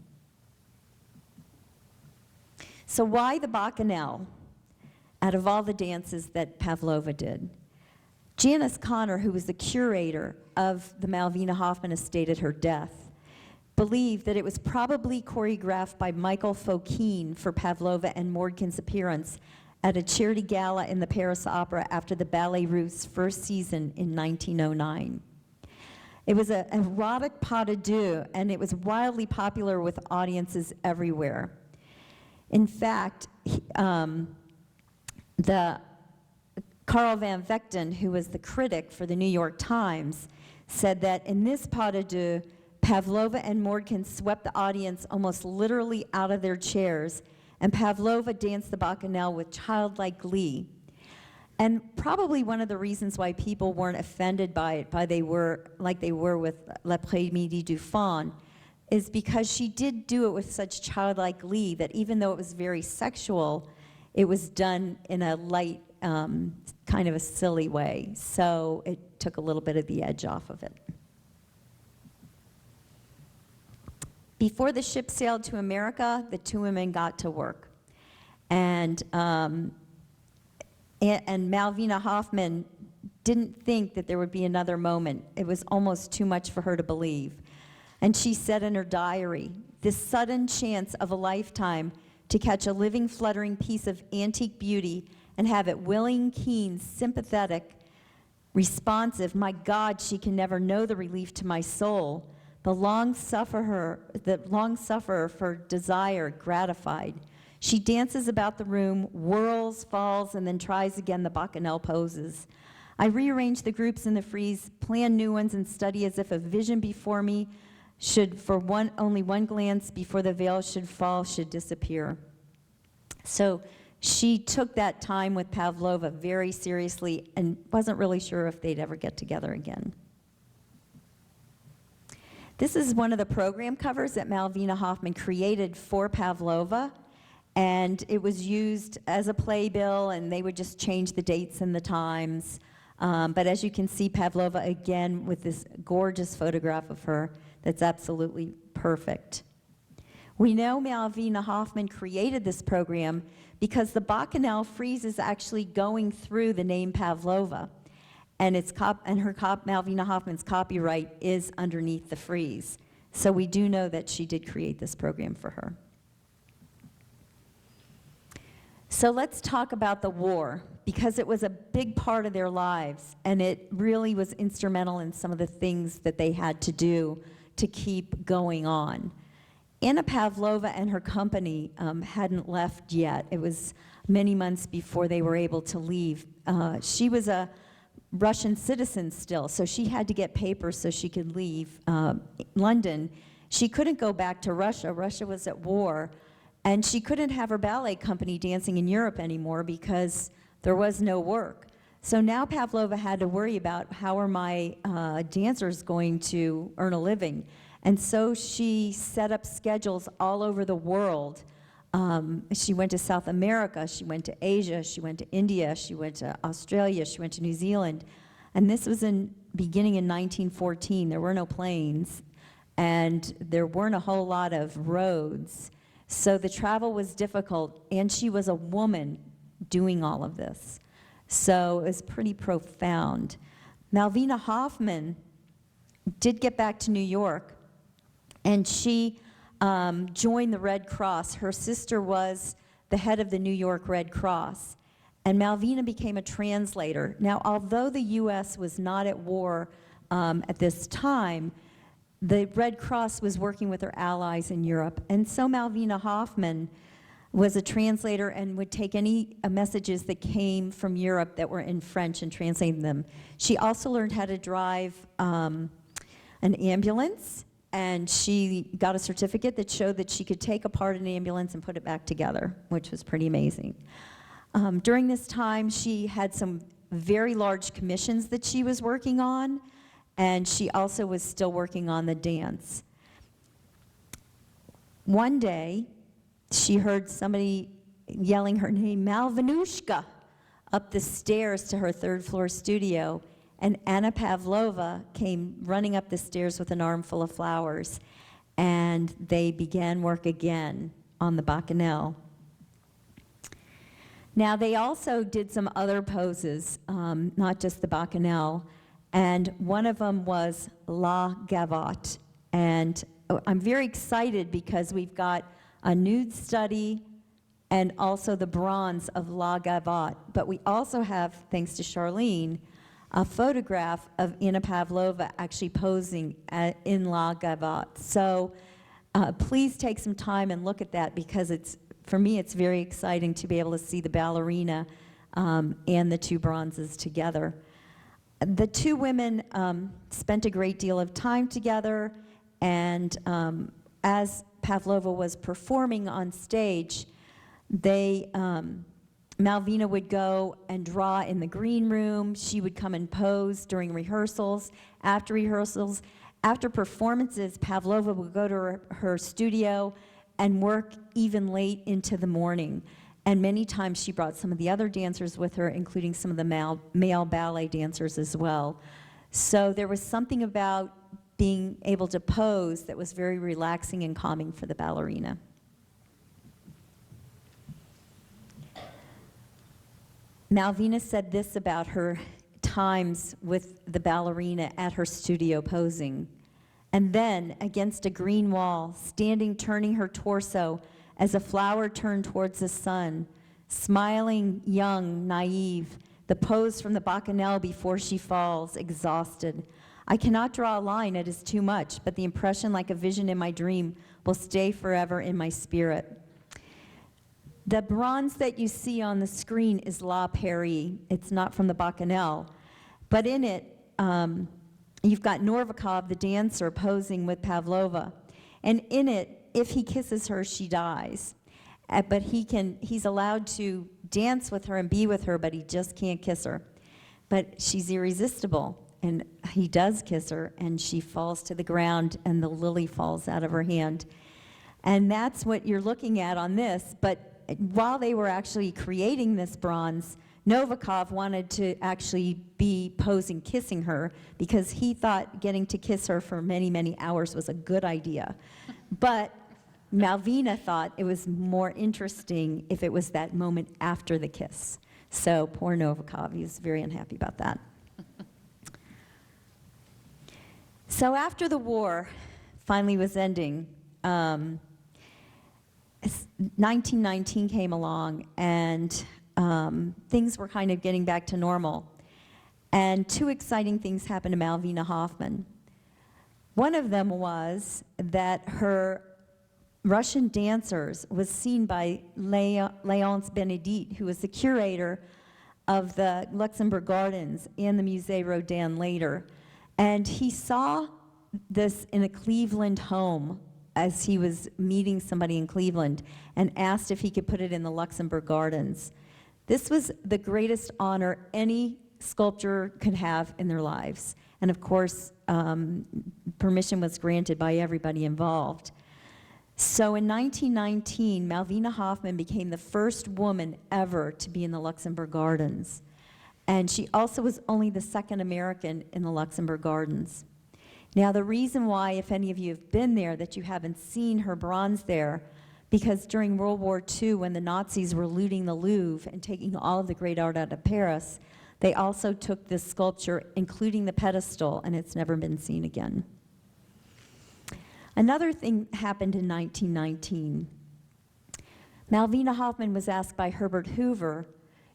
So why the Bacchanal out of all the dances that Pavlova did? Janice Connor, who was the curator of the Malvina Hoffman estate at her death, believed that it was probably choreographed by Michael Fokine for Pavlova and Mordkin's appearance at a charity gala in the Paris Opera after the Ballet Russe first season in 1909. It was an erotic pas de deux, and it was wildly popular with audiences everywhere. In fact, Carl Van Vechten, who was the critic for the New York Times, said that in this pas de deux, Pavlova and Mordkin swept the audience almost literally out of their chairs, and Pavlova danced the Bacchanal with childlike glee. And probably one of the reasons why people weren't offended by it, like they were with L'Après-Midi du Faun, is because she did do it with such childlike glee that even though it was very sexual, it was done in a light, kind of a silly way. So it took a little bit of the edge off of it. Before the ship sailed to America, the two women got to work. And Malvina Hoffman didn't think that there would be another moment. It was almost too much for her to believe. And she said in her diary, "This sudden chance of a lifetime to catch a living, fluttering piece of antique beauty and have it willing, keen, sympathetic, responsive, my God, she can never know the relief to my soul. The long sufferer for desire gratified. She dances about the room, whirls, falls, and then tries again the Bacchanal poses. I rearrange the groups in the frieze, plan new ones, and study as if a vision before me should, for only one glance before the veil should fall, should disappear." So she took that time with Pavlova very seriously and wasn't really sure if they'd ever get together again. This is one of the program covers that Malvina Hoffman created for Pavlova, and it was used as a playbill, and they would just change the dates and the times. But as you can see, Pavlova again with this gorgeous photograph of her that's absolutely perfect. We know Malvina Hoffman created this program because the Bacchanal frieze is actually going through the name Pavlova, and Malvina Hoffman's copyright is underneath the frieze. So we do know that she did create this program for her. So let's talk about the war, because it was a big part of their lives, and it really was instrumental in some of the things that they had to do to keep going on. Anna Pavlova and her company hadn't left yet. It was many months before they were able to leave. She was a Russian citizen still, so she had to get papers so she could leave London. She couldn't go back to Russia. Russia was at war, and she couldn't have her ballet company dancing in Europe anymore because there was no work. So now Pavlova had to worry about how are my dancers going to earn a living. And so she set up schedules all over the world. She went to South America, she went to Asia, she went to India, she went to Australia, she went to New Zealand. And this was beginning in 1914. There were no planes, and there weren't a whole lot of roads. So the travel was difficult, and she was a woman doing all of this. So it was pretty profound. Malvina Hoffman did get back to New York, and she joined the Red Cross. Her sister was the head of the New York Red Cross, and Malvina became a translator. Now, although the U.S. was not at war at this time, the Red Cross was working with their allies in Europe, and so Malvina Hoffman was a translator and would take any messages that came from Europe that were in French and translate them. She also learned how to drive an ambulance, and she got a certificate that showed that she could take apart an ambulance and put it back together, which was pretty amazing. During this time, she had some very large commissions that she was working on, and she also was still working on the dance. One day, she heard somebody yelling her name, Malvinushka, up the stairs to her third-floor studio, and Anna Pavlova came running up the stairs with an armful of flowers, and they began work again on the Bacchanal. Now, they also did some other poses, not just the Bacchanal, and one of them was La Gavotte. And I'm very excited because we've got a nude study and also the bronze of La Gavotte. But we also have, thanks to Charlene, a photograph of Anna Pavlova actually posing in La Gavotte. So please take some time and look at that, because for me, it's very exciting to be able to see the ballerina and the two bronzes together. The two women spent a great deal of time together, and as Pavlova was performing on stage, Malvina would go and draw in the green room. She would come and pose during rehearsals. After rehearsals, after performances, Pavlova would go to her studio and work even late into the morning. And many times she brought some of the other dancers with her, including some of the male ballet dancers as well. So there was something about being able to pose that was very relaxing and calming for the ballerina. Malvina said this about her times with the ballerina at her studio posing. And then, against a green wall, standing, turning her torso as a flower turned towards the sun, smiling, young, naive, the pose from the Bacchanal before she falls, exhausted. I cannot draw a line, it is too much, but the impression, like a vision in my dream, will stay forever in my spirit. The bronze that you see on the screen is La Paris. It's not from the Bacchanal, but in it, you've got Novikov, the dancer, posing with Pavlova. And in it, if he kisses her, she dies. But he's allowed to dance with her and be with her, but he just can't kiss her. But she's irresistible, and he does kiss her, and she falls to the ground, and the lily falls out of her hand. And that's what you're looking at on this. But while they were actually creating this bronze, Novikov wanted to actually be posing kissing her, because he thought getting to kiss her for many, many hours was a good idea. But Malvina thought it was more interesting if it was that moment after the kiss. So poor Novikov, he was very unhappy about that. So after the war finally was ending, 1919 came along, and things were kind of getting back to normal. And two exciting things happened to Malvina Hoffman. One of them was that her Russian dancers was seen by Léonce Benedit, who was the curator of the Luxembourg Gardens and the Musée Rodin later. And he saw this in a Cleveland home as he was meeting somebody in Cleveland, and asked if he could put it in the Luxembourg Gardens. This was the greatest honor any sculptor could have in their lives. And of course, permission was granted by everybody involved. So in 1919, Malvina Hoffman became the first woman ever to be in the Luxembourg Gardens. And she also was only the second American in the Luxembourg Gardens. Now, the reason why, if any of you have been there, that you haven't seen her bronze there, because during World War II, when the Nazis were looting the Louvre and taking all of the great art out of Paris, they also took this sculpture, including the pedestal, and it's never been seen again. Another thing happened in 1919. Malvina Hoffman was asked by Herbert Hoover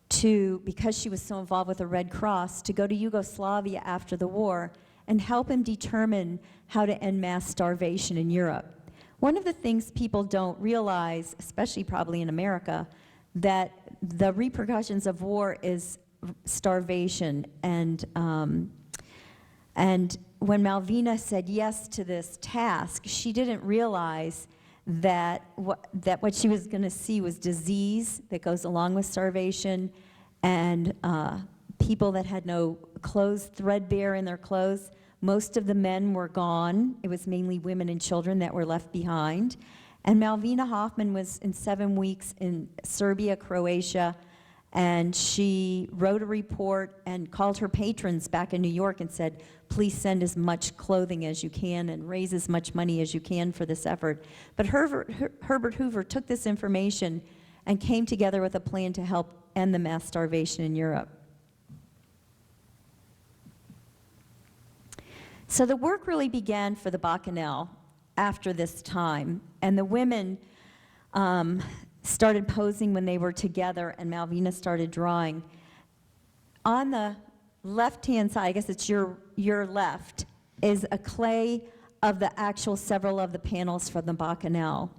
to, because she was so involved with the Red Cross, to go to Yugoslavia after the war and help him determine how to end mass starvation in Europe. One of the things people don't realize, especially probably in America, that the repercussions of war is starvation. And when Malvina said yes to this task, she didn't realize that what she was going to see was disease that goes along with starvation, and people that had no clothes, threadbare in their clothes. Most of the men were gone. It was mainly women and children that were left behind. And Malvina Hoffman was in 7 weeks in Serbia, Croatia, and she wrote a report and called her patrons back in New York and said, please send as much clothing as you can and raise as much money as you can for this effort. But Herbert Hoover took this information and came together with a plan to help end the mass starvation in Europe. So the work really began for the Bacchanal after this time, and the women started posing when they were together, and Malvina started drawing. On the left-hand side, I guess it's your left, is a clay of the actual several of the panels from the Bacchanal.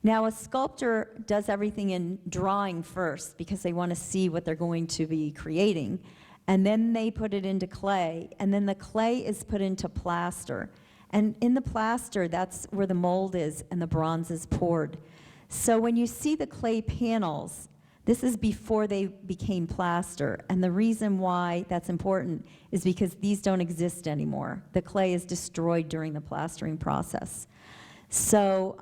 Now, a sculptor does everything in drawing first because they want to see what they're going to be creating, and then they put it into clay, and then the clay is put into plaster. And in the plaster, that's where the mold is and the bronze is poured. So when you see the clay panels, this is before they became plaster. And the reason why that's important is because these don't exist anymore. The clay is destroyed during the plastering process. So,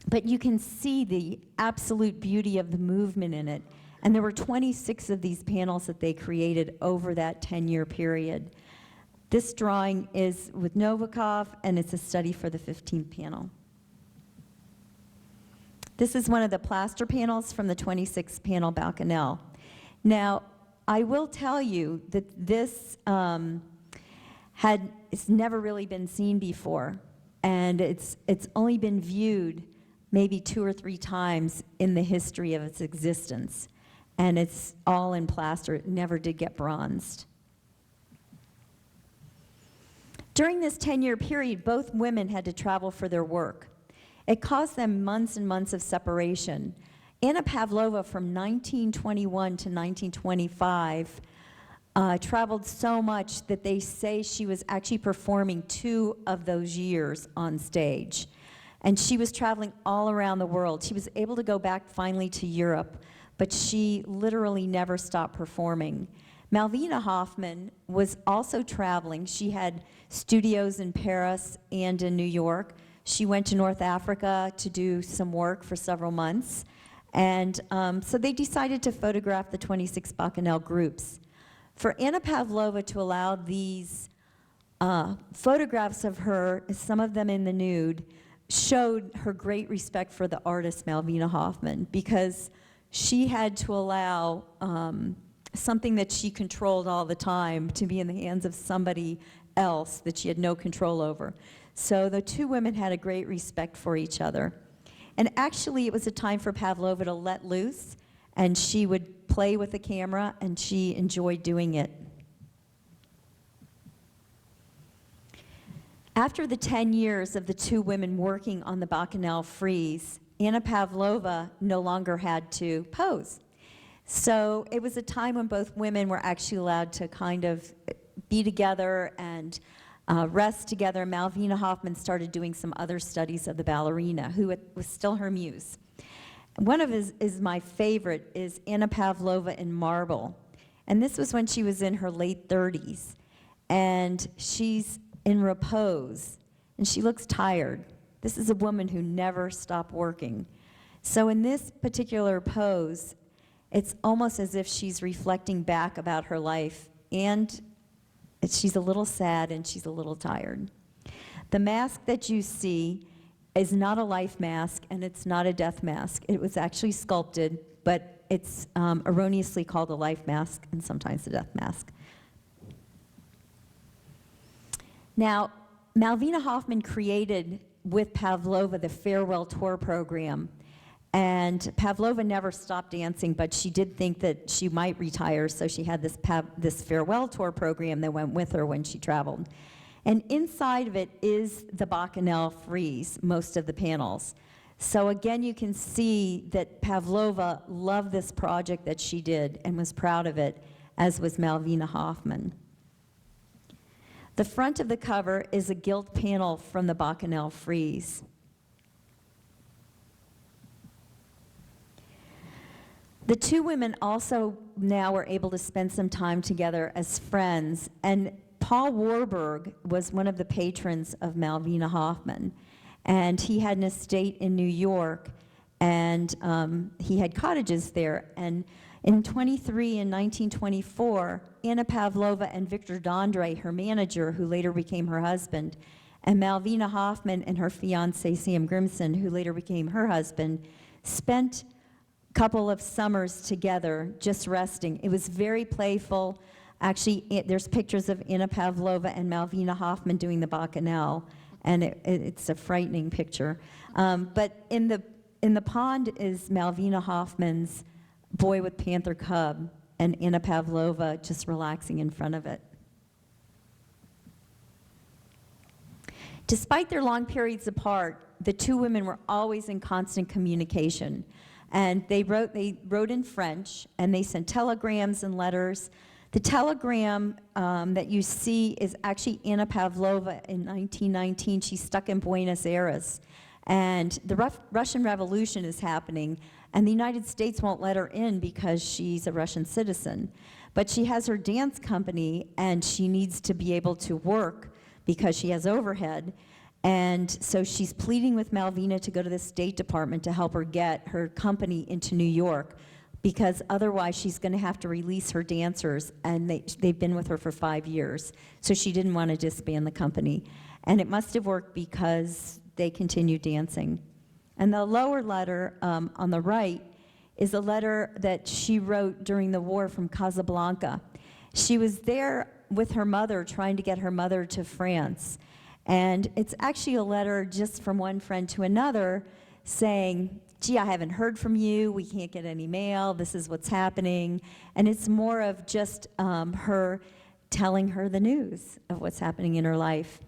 but you can see the absolute beauty of the movement in it. And there were 26 of these panels that they created over that 10-year period. This drawing is with Novikov, and it's a study for the 15th panel. This is one of the plaster panels from the 26 panel Bacchanal. Now, I will tell you that this it's never really been seen before, and it's only been viewed maybe 2 or 3 times in the history of its existence. And it's all in plaster. It never did get bronzed. During this 10-year period, both women had to travel for their work. It caused them months and months of separation. Anna Pavlova, from 1921 to 1925, traveled so much that they say she was actually performing 2 of those years on stage. And she was traveling all around the world. She was able to go back finally to Europe, but she literally never stopped performing. Malvina Hoffman was also traveling. She had studios in Paris and in New York. She went to North Africa to do some work for several months. And so they decided to photograph the 26 Bacchanal groups. For Anna Pavlova to allow these photographs of her, some of them in the nude, showed her great respect for the artist Malvina Hoffman, because she had to allow something that she controlled all the time to be in the hands of somebody else that she had no control over. So the 2 women had a great respect for each other. And actually, it was a time for Pavlova to let loose, and she would play with the camera, and she enjoyed doing it. After the 10 years of the 2 women working on the Bacchanal frieze, Anna Pavlova no longer had to pose. So it was a time when both women were actually allowed to kind of be together and rest together. Malvina Hoffman started doing some other studies of the ballerina, who was still her muse. One of his is my favorite is Anna Pavlova in marble. And this was when she was in her late 30s. And she's in repose, and she looks tired. This is a woman who never stopped working. So in this particular pose, it's almost as if she's reflecting back about her life, and she's a little sad and she's a little tired. The mask that you see is not a life mask and it's not a death mask. It was actually sculpted, but it's erroneously called a life mask and sometimes a death mask. Now, Malvina Hoffman created with Pavlova the Farewell Tour program. And Pavlova never stopped dancing, but she did think that she might retire, so she had this Farewell Tour program that went with her when she traveled. And inside of it is the Bacchanal frieze, most of the panels. So again, you can see that Pavlova loved this project that she did and was proud of it, as was Malvina Hoffman. The front of the cover is a gilt panel from the Bacchanal frieze. The two women also now are able to spend some time together as friends, and Paul Warburg was one of the patrons of Malvina Hoffman, and he had an estate in New York, and he had cottages there. And in 1924, Anna Pavlova and Victor Dondre, her manager, who later became her husband, and Malvina Hoffman and her fiancé, Sam Grimson, who later became her husband, spent couple of summers together just resting. It was very playful. Actually, there's pictures of Anna Pavlova and Malvina Hoffman doing the Bacchanal, and it's a frightening picture. But in the pond is Malvina Hoffman's boy with panther cub, and Anna Pavlova just relaxing in front of it. Despite their long periods apart, the two women were always in constant communication. And they wrote in French, and they sent telegrams and letters. The telegram that you see is actually Anna Pavlova in 1919. She's stuck in Buenos Aires, and the Russian Revolution is happening, and the United States won't let her in because she's a Russian citizen. But she has her dance company, and she needs to be able to work because she has overhead. And so she's pleading with Malvina to go to the State Department to help her get her company into New York, because otherwise she's going to have to release her dancers, and they've been with her for 5 years. So she didn't want to disband the company. And it must have worked because they continued dancing. And the lower letter on the right is a letter that she wrote during the war from Casablanca. She was there with her mother, trying to get her mother to France. And it's actually a letter just from one friend to another saying, gee, I haven't heard from you, we can't get any mail, this is what's happening. And it's more of just her telling her the news of what's happening in her life.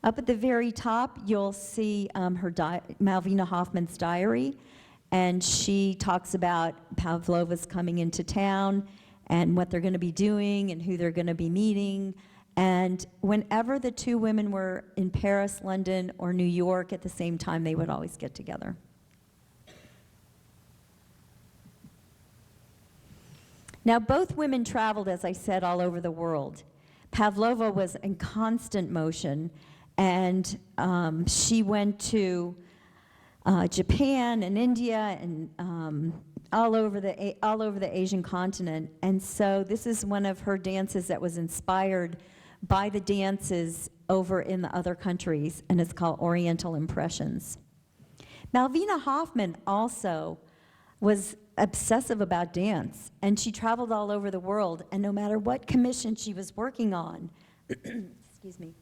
Up at the very top, you'll see Malvina Hoffman's diary, and she talks about Pavlova's coming into town and what they're going to be doing and who they're going to be meeting. And whenever the two women were in Paris, London, or New York at the same time, they would always get together. Now, both women traveled, as I said, all over the world. Pavlova was in constant motion, and she went to Japan and India and all over the Asian continent. And so this is one of her dances that was inspired by the dances over in the other countries, and it's called Oriental Impressions. Malvina Hoffman also was obsessive about dance, and she traveled all over the world, and no matter what commission she was working on, excuse me,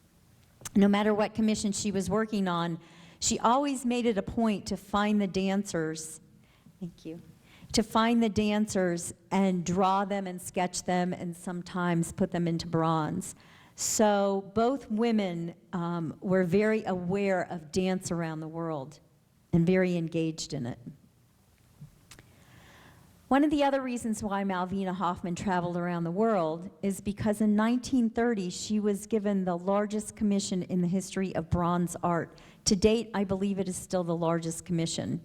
no matter what commission she was working on, she always made it a point to find the dancers, thank you, to find the dancers and draw them and sketch them and sometimes put them into bronze. So both women were very aware of dance around the world and very engaged in it. One of the other reasons why Malvina Hoffman traveled around the world is because in 1930 she was given the largest commission in the history of bronze art. To date, I believe it is still the largest commission.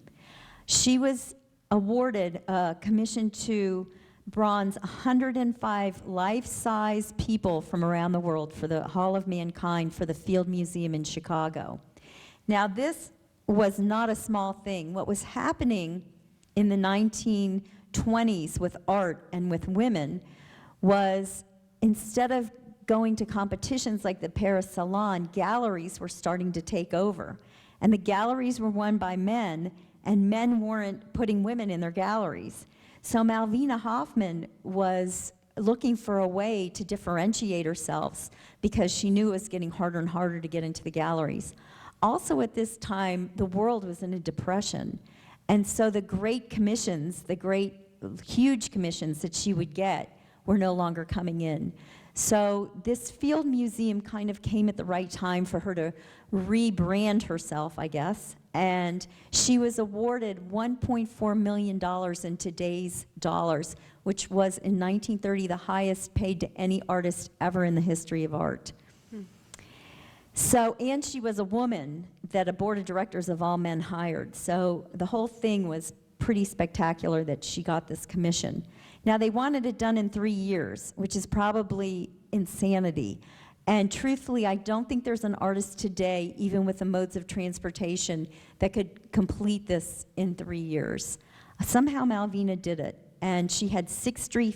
She was awarded a commission to bronze 105 life-size people from around the world for the Hall of Mankind for the Field Museum in Chicago. Now, this was not a small thing. What was happening in the 1920s with art and with women was, instead of going to competitions like the Paris Salon, galleries were starting to take over. And the galleries were won by men, and men weren't putting women in their galleries. So Malvina Hoffman was looking for a way to differentiate herself because she knew it was getting harder and harder to get into the galleries. Also at this time, the world was in a depression. And so the great commissions, the great huge commissions that she would get were no longer coming in. So this field museum kind of came at the right time for her to rebrand herself, I guess. And she was awarded $1.4 million in today's dollars, which was in 1930 the highest paid to any artist ever in the history of art. So, and she was a woman that a board of directors of all men hired. So the whole thing was pretty spectacular that she got this commission. Now they wanted it done in 3 years, which is probably insanity. And truthfully, I don't think there's an artist today, even with the modes of transportation, that could complete this in 3 years. Somehow Malvina did it. And she had 60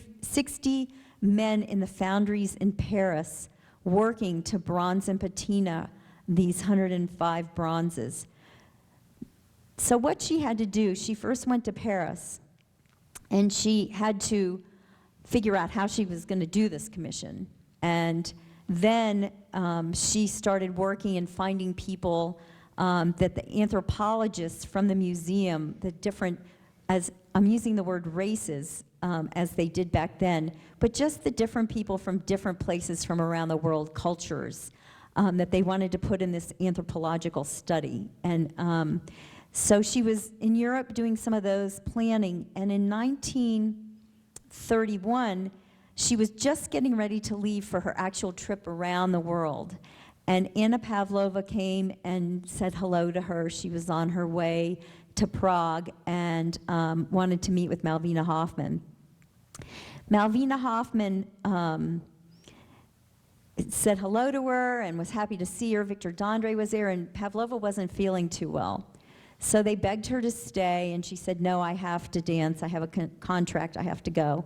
men in the foundries in Paris working to bronze and patina these 105 bronzes. So what she had to do, she first went to Paris, and she had to figure out how she was going to do this commission. And then she started working and finding people that the anthropologists from the museum, the different, as I'm using the word races, as they did back then, but just the different people from different places from around the world, cultures, that they wanted to put in this anthropological study. And so she was in Europe doing some of those planning, and in 1931, she was just getting ready to leave for her actual trip around the world. And Anna Pavlova came and said hello to her. She was on her way to Prague and wanted to meet with Malvina Hoffman. Malvina Hoffman said hello to her and was happy to see her. Victor Dandre was there, and Pavlova wasn't feeling too well. So they begged her to stay, and she said, no, I have to dance. I have a contract. I have to go.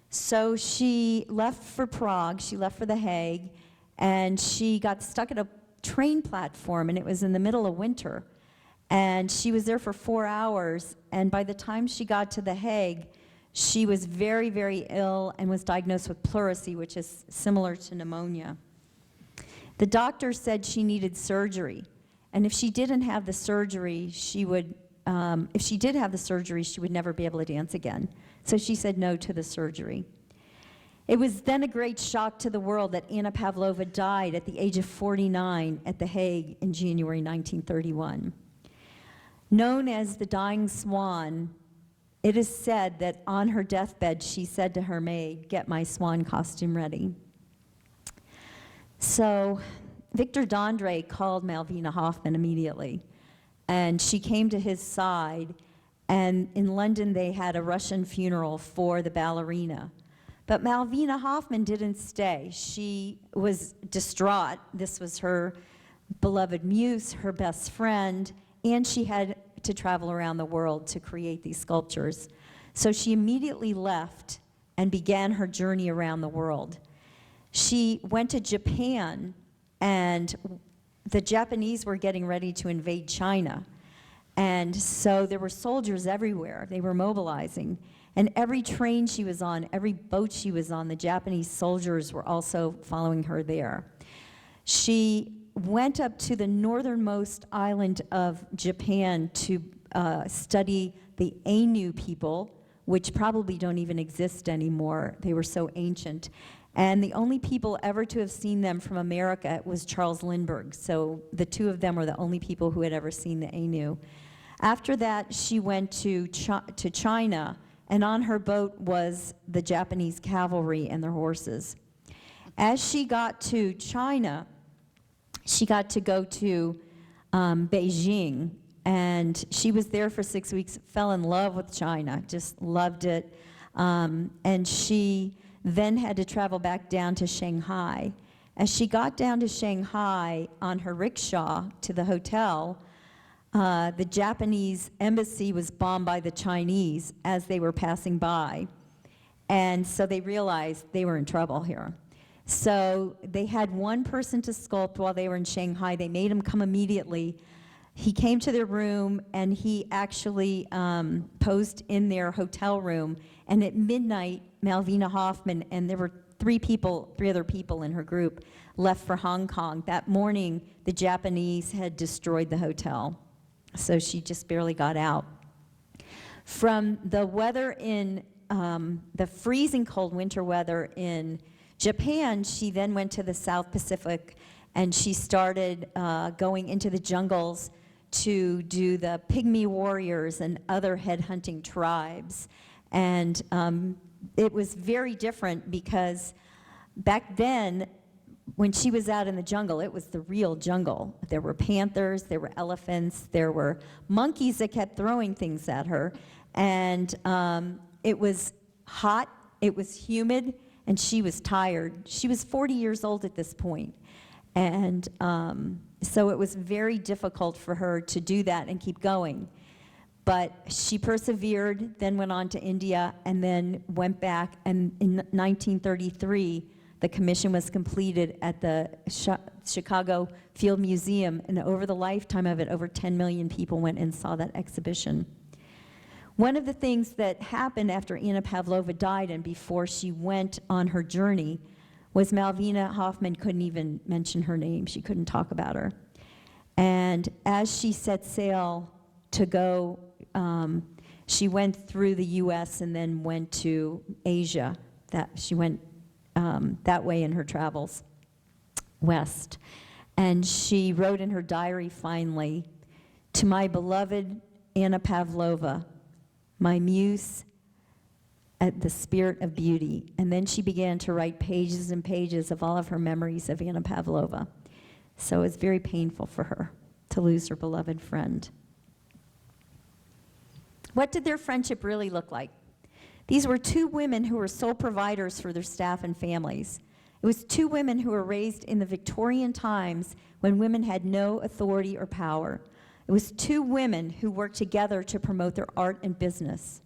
So she left for Prague. She left for The Hague, and she got stuck at a train platform, and it was in the middle of winter. And she was there for 4 hours, and by the time she got to The Hague, she was very, very ill and was diagnosed with pleurisy, which is similar to pneumonia. The doctor said she needed surgery, and if she didn't have the surgery, she would never be able to dance again. So she said no to the surgery. It was then a great shock to the world that Anna Pavlova died at the age of 49 at The Hague in January 1931. Known as the Dying Swan, it is said that on her deathbed she said to her maid, "Get my swan costume ready." So Victor Dandre called Malvina Hoffman immediately, and she came to his side, and in London they had a Russian funeral for the ballerina. But Malvina Hoffman didn't stay. She was distraught. This was her beloved muse, her best friend, and she had to travel around the world to create these sculptures. So she immediately left and began her journey around the world. She went to Japan, and the Japanese were getting ready to invade China. And so there were soldiers everywhere. They were mobilizing. And every train she was on, every boat she was on, the Japanese soldiers were also following her there. She went up to the northernmost island of Japan to study the Ainu people, which probably don't even exist anymore. They were so ancient. And the only people ever to have seen them from America was Charles Lindbergh. So the two of them were the only people who had ever seen the Ainu. After that, she went to China, and on her boat was the Japanese cavalry and their horses. As she got to China, she got to go to Beijing, and she was there for 6 weeks, fell in love with China, just loved it. And she then had to travel back down to Shanghai. As she got down to Shanghai on her rickshaw to the hotel, the Japanese embassy was bombed by the Chinese as they were passing by. And so they realized they were in trouble here. So they had one person to sculpt while they were in Shanghai. They made him come immediately. he came to their room, and he actually posed in their hotel room. And at midnight, Malvina Hoffman, and there were three other people in her group, left for Hong Kong. That morning, the Japanese had destroyed the hotel, so she just barely got out. From the weather in the freezing cold winter weather in Japan, she then went to the South Pacific, and she started going into the jungles to do the Pygmy warriors and other headhunting tribes. And it was very different because back then, when she was out in the jungle, it was the real jungle. There were panthers, there were elephants, there were monkeys that kept throwing things at her. And it was hot, it was humid, and she was tired. She was 40 years old at this point. And so it was very difficult for her to do that and keep going. But she persevered, then went on to India, and then went back. And in 1933, the commission was completed at the Chicago Field Museum. And over the lifetime of it, over 10 million people went and saw that exhibition. One of the things that happened after Anna Pavlova died and before she went on her journey was Malvina Hoffman couldn't even mention her name. She couldn't talk about her. And as she set sail to go, she went through the US and then went to Asia. She went that way in her travels west. And she wrote in her diary finally, "To my beloved Anna Pavlova, my muse at the spirit of beauty." And then she began to write pages and pages of all of her memories of Anna Pavlova. So it was very painful for her to lose her beloved friend. What did their friendship really look like? These were two women who were sole providers for their staff and families. It was two women who were raised in the Victorian times when women had no authority or power. It was two women who worked together to promote their art and business.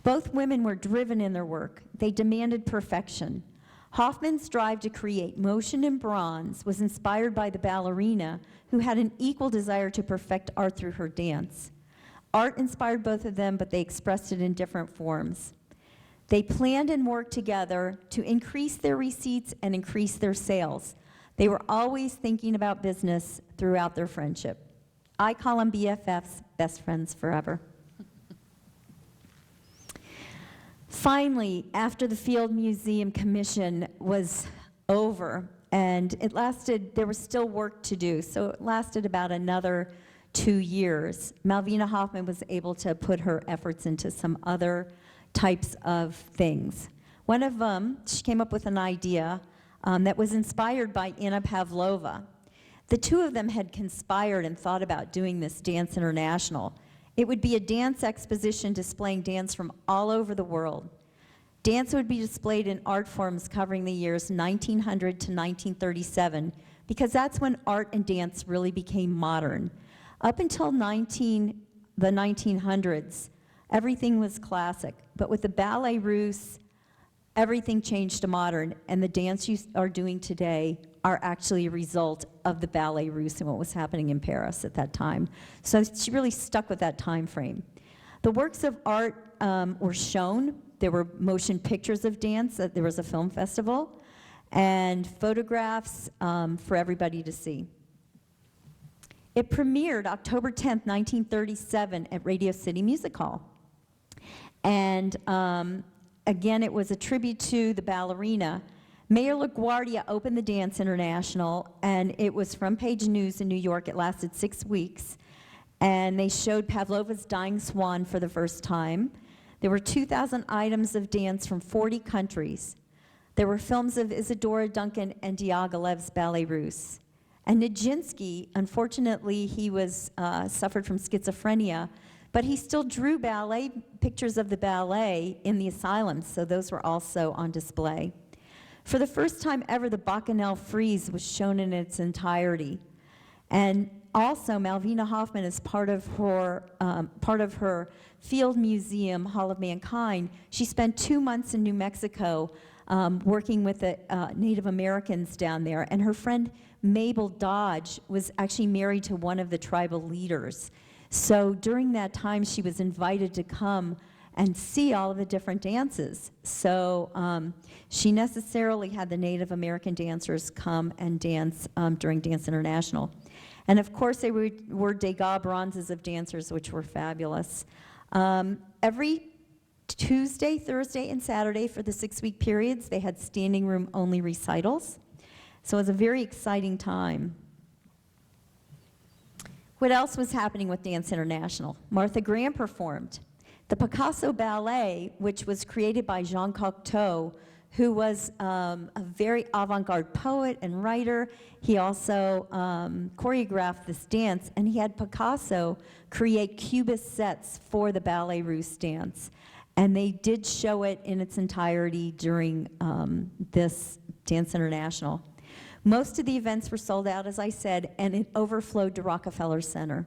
Both women were driven in their work. They demanded perfection. Hoffman's drive to create motion in bronze was inspired by the ballerina, who had an equal desire to perfect art through her dance. Art inspired both of them, but they expressed it in different forms. They planned and worked together to increase their receipts and increase their sales. They were always thinking about business throughout their friendship. I call them BFFs, best friends forever. Finally, after the Field Museum Commission was over, and it lasted, there was still work to do, so it lasted about another 2 years. Malvina Hoffman was able to put her efforts into some other types of things. One of them, she came up with an idea that was inspired by Anna Pavlova. The two of them had conspired and thought about doing this Dance International. It would be a dance exposition displaying dance from all over the world. Dance would be displayed in art forms covering the years 1900 to 1937, because that's when art and dance really became modern. Up until the 1900s, everything was classic. But with the Ballet Russe, everything changed to modern, and the dance you are doing today are actually a result of the Ballet Russe and what was happening in Paris at that time. So she really stuck with that time frame. The works of art were shown. There were motion pictures of dance. There was a film festival, and photographs for everybody to see. It premiered October 10th, 1937 at Radio City Music Hall. And again, it was a tribute to the ballerina. Mayor LaGuardia opened the Dance International, and it was front page news in New York. It lasted 6 weeks. And they showed Pavlova's Dying Swan for the first time. There were 2,000 items of dance from 40 countries. There were films of Isadora Duncan and Diaghilev's Ballet Russe. And Nijinsky, unfortunately, he suffered from schizophrenia, but he still drew ballet, pictures of the ballet in the asylums, so those were also on display. For the first time ever, the Bacchanal frieze was shown in its entirety. And also, Malvina Hoffman, as part of her Field Museum Hall of Mankind, she spent 2 months in New Mexico working with the Native Americans down there. And her friend Mabel Dodge was actually married to one of the tribal leaders. So during that time, she was invited to come and see all of the different dances. So she necessarily had the Native American dancers come and dance during Dance International. And of course, they were Degas bronzes of dancers, which were fabulous. Every Tuesday, Thursday, and Saturday for the 6-week periods, they had standing room only recitals. So it was a very exciting time. What else was happening with Dance International? Martha Graham performed. The Picasso Ballet, which was created by Jean Cocteau, who was a very avant-garde poet and writer. He also choreographed this dance, and he had Picasso create cubist sets for the Ballet Russe dance. And they did show it in its entirety during this Dance International. Most of the events were sold out, as I said, and it overflowed to Rockefeller Center.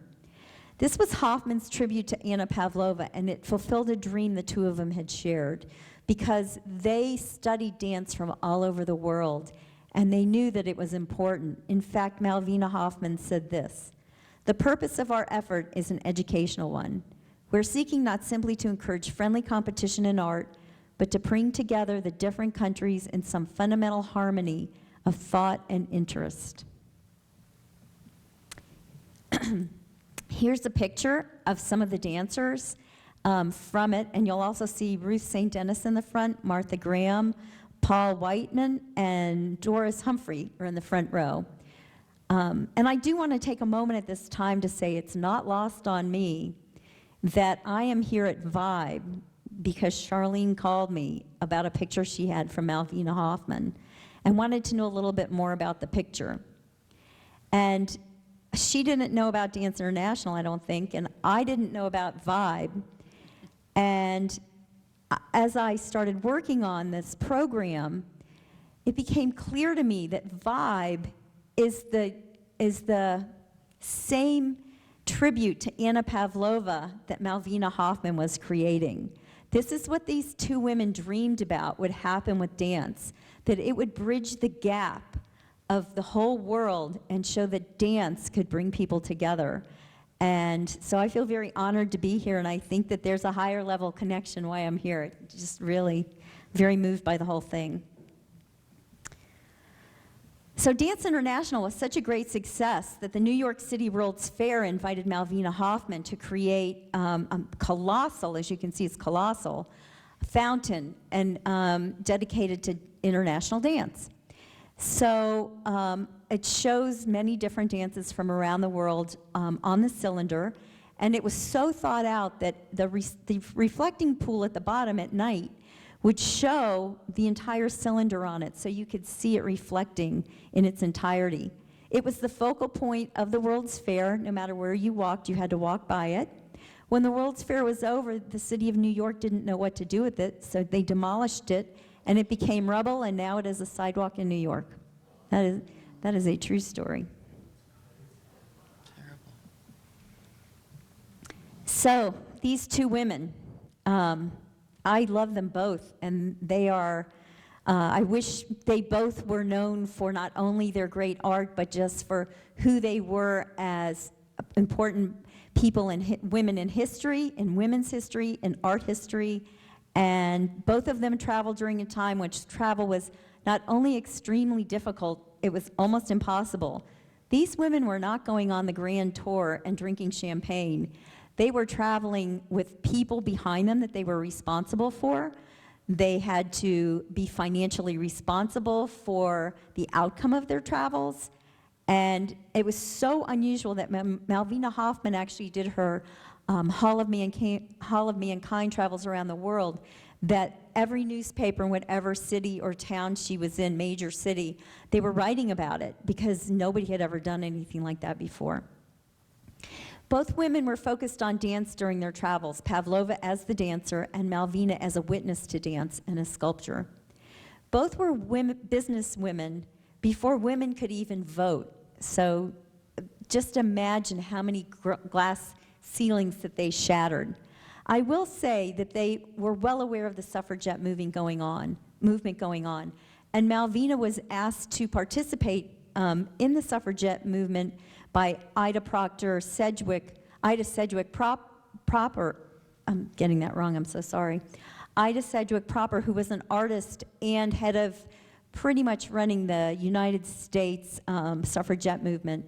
This was Hoffman's tribute to Anna Pavlova, and it fulfilled a dream the two of them had shared, because they studied dance from all over the world, and they knew that it was important. In fact, Malvina Hoffman said this: "The purpose of our effort is an educational one. We're seeking not simply to encourage friendly competition in art, but to bring together the different countries in some fundamental harmony of thought and interest." Here's a picture of some of the dancers from it, and you'll also see Ruth St. Denis in the front, Martha Graham, Paul Whiteman, and Doris Humphrey are in the front row. And I do want to take a moment at this time to say it's not lost on me that I am here at Vibe because Charlene called me about a picture she had from Malvina Hoffman and wanted to know a little bit more about the picture. And she didn't know about Dance International, I don't think, and I didn't know about Vibe. And as I started working on this program, it became clear to me that Vibe is the same tribute to Anna Pavlova that Malvina Hoffman was creating. This is what these two women dreamed about would happen with dance, that it would bridge the gap of the whole world and show that dance could bring people together. And so I feel very honored to be here, and I think that there's a higher level connection why I'm here. Just really very moved by the whole thing. So Dance International was such a great success that the New York City World's Fair invited Malvina Hoffman to create a colossal, as you can see it's colossal, fountain and dedicated to international dance. So it shows many different dances from around the world on the cylinder, and it was so thought out that the reflecting pool at the bottom at night would show the entire cylinder on it, so you could see it reflecting in its entirety. It was the focal point of the World's Fair. No matter where you walked, you had to walk by it. When the World's Fair was over, the city of New York didn't know what to do with it, so they demolished it, and it became rubble, and now it is a sidewalk in New York. That is a true story. Terrible. So these two women, I love them both, and they are, I wish they both were known for not only their great art, but just for who they were as important people and women in history, in women's history, in art history. And both of them traveled during a time which travel was not only extremely difficult, it was almost impossible. These women were not going on the grand tour and drinking champagne. They were traveling with people behind them that they were responsible for. They had to be financially responsible for the outcome of their travels. And it was so unusual that Malvina Hoffman actually did her Hall of Mankind travels around the world, that every newspaper in whatever city or town she was in, major city, they were writing about it because nobody had ever done anything like that before. Both women were focused on dance during their travels, Pavlova as the dancer and Malvina as a witness to dance and a sculptor. Both were business women before women could even vote. So just imagine how many glass ceilings that they shattered. I will say that they were well aware of the suffragette movement going on, and Malvina was asked to participate in the suffragette movement by Ida Sedgwick Proper, I'm getting that wrong, I'm so sorry. Ida Sedgwick Proper, who was an artist and head of pretty much running the United States suffragette movement.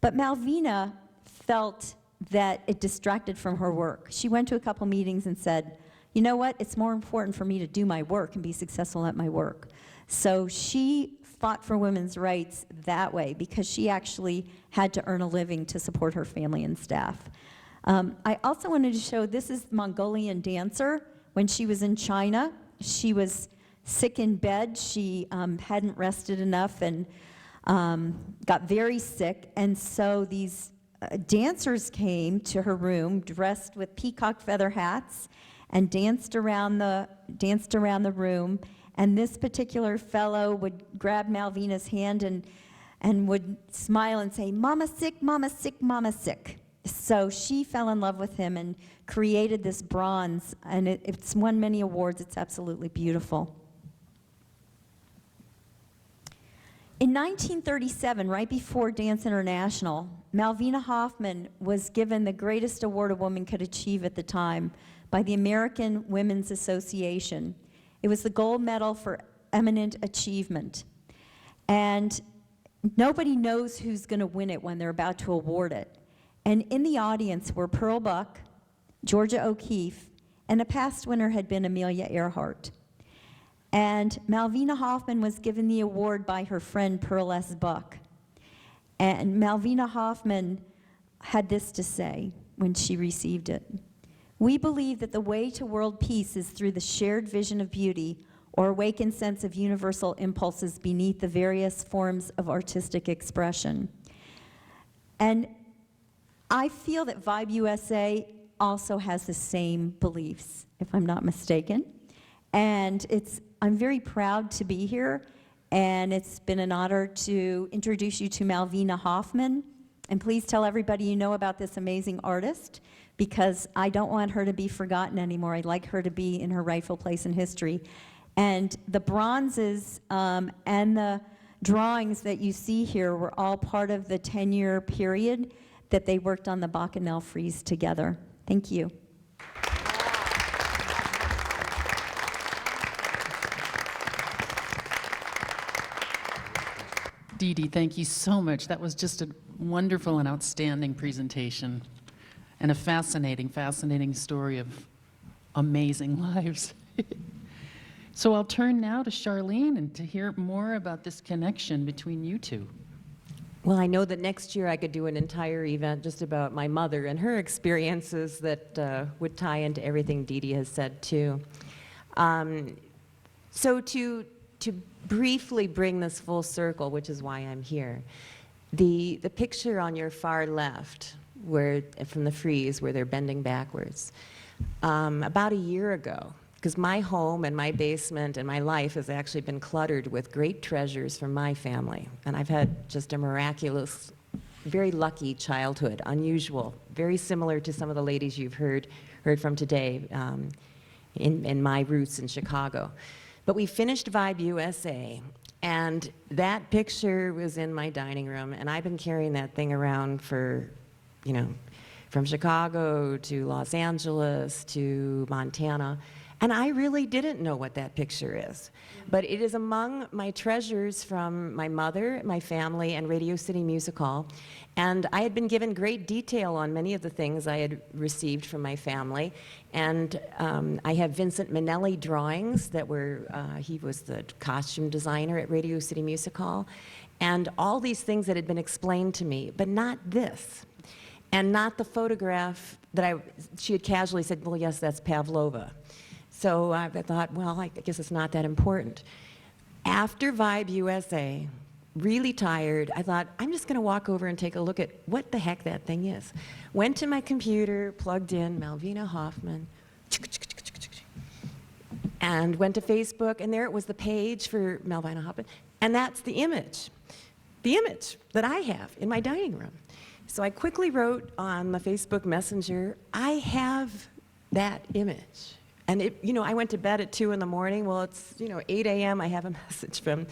But Malvina felt that it distracted from her work. She went to a couple meetings and said, you know what, it's more important for me to do my work and be successful at my work. So she fought for women's rights that way because she actually had to earn a living to support her family and staff. I also wanted to show, this is Mongolian dancer. When she was in China, she was sick in bed. She hadn't rested enough and got very sick. And so these dancers came to her room dressed with peacock feather hats and danced around the room. And this particular fellow would grab Malvina's hand and would smile and say, "Mama sick, mama sick, mama sick." So she fell in love with him and created this bronze, and it's won many awards. It's absolutely beautiful. In 1937, right before Dance International, Malvina Hoffman was given the greatest award a woman could achieve at the time by the American Women's Association. It was the gold medal for eminent achievement. And nobody knows who's going to win it when they're about to award it. And in the audience were Pearl Buck, Georgia O'Keeffe, and a past winner had been Amelia Earhart. And Malvina Hoffman was given the award by her friend Pearl S. Buck. And Malvina Hoffman had this to say when she received it. "We believe that the way to world peace is through the shared vision of beauty or awakened sense of universal impulses beneath the various forms of artistic expression." And I feel that Vibe USA also has the same beliefs, if I'm not mistaken. And I'm very proud to be here, and it's been an honor to introduce you to Malvina Hoffman. And please tell everybody you know about this amazing artist, because I don't want her to be forgotten anymore. I'd like her to be in her rightful place in history. And the bronzes and the drawings that you see here were all part of the 10-year period that they worked on the Bacchanal frieze together. Thank you. Dee Dee, thank you so much. That was just a wonderful and outstanding presentation and a fascinating, fascinating story of amazing lives. So I'll turn now to Charlene and to hear more about this connection between you two. Well, I know that next year I could do an entire event just about my mother and her experiences that would tie into everything Dee Dee has said too. So to briefly bring this full circle, which is why I'm here, the picture on your far left, where from the frieze where they're bending backwards, about a year ago, because my home and my basement and my life has actually been cluttered with great treasures from my family. And I've had just a miraculous, very lucky childhood, unusual, very similar to some of the ladies you've heard from today in my roots in Chicago. But we finished Vibe USA, and that picture was in my dining room, and I've been carrying that thing around for, you know, from Chicago to Los Angeles to Montana. And I really didn't know what that picture is. But it is among my treasures from my mother, my family, and Radio City Music Hall. And I had been given great detail on many of the things I had received from my family. And I have Vincent Minnelli drawings that were, he was the costume designer at Radio City Music Hall. And all these things that had been explained to me, but not this. And not the photograph that she had casually said, well, yes, that's Pavlova. So I thought, well, I guess it's not that important. After Vibe USA, really tired, I thought, I'm just going to walk over and take a look at what the heck that thing is. Went to my computer, plugged in Malvina Hoffman, and went to Facebook, and there it was, the page for Malvina Hoffman, and that's the image that I have in my dining room. So I quickly wrote on the Facebook Messenger, I have that image. I went to bed at 2 in the morning. Well, it's, 8 a.m. I have a message from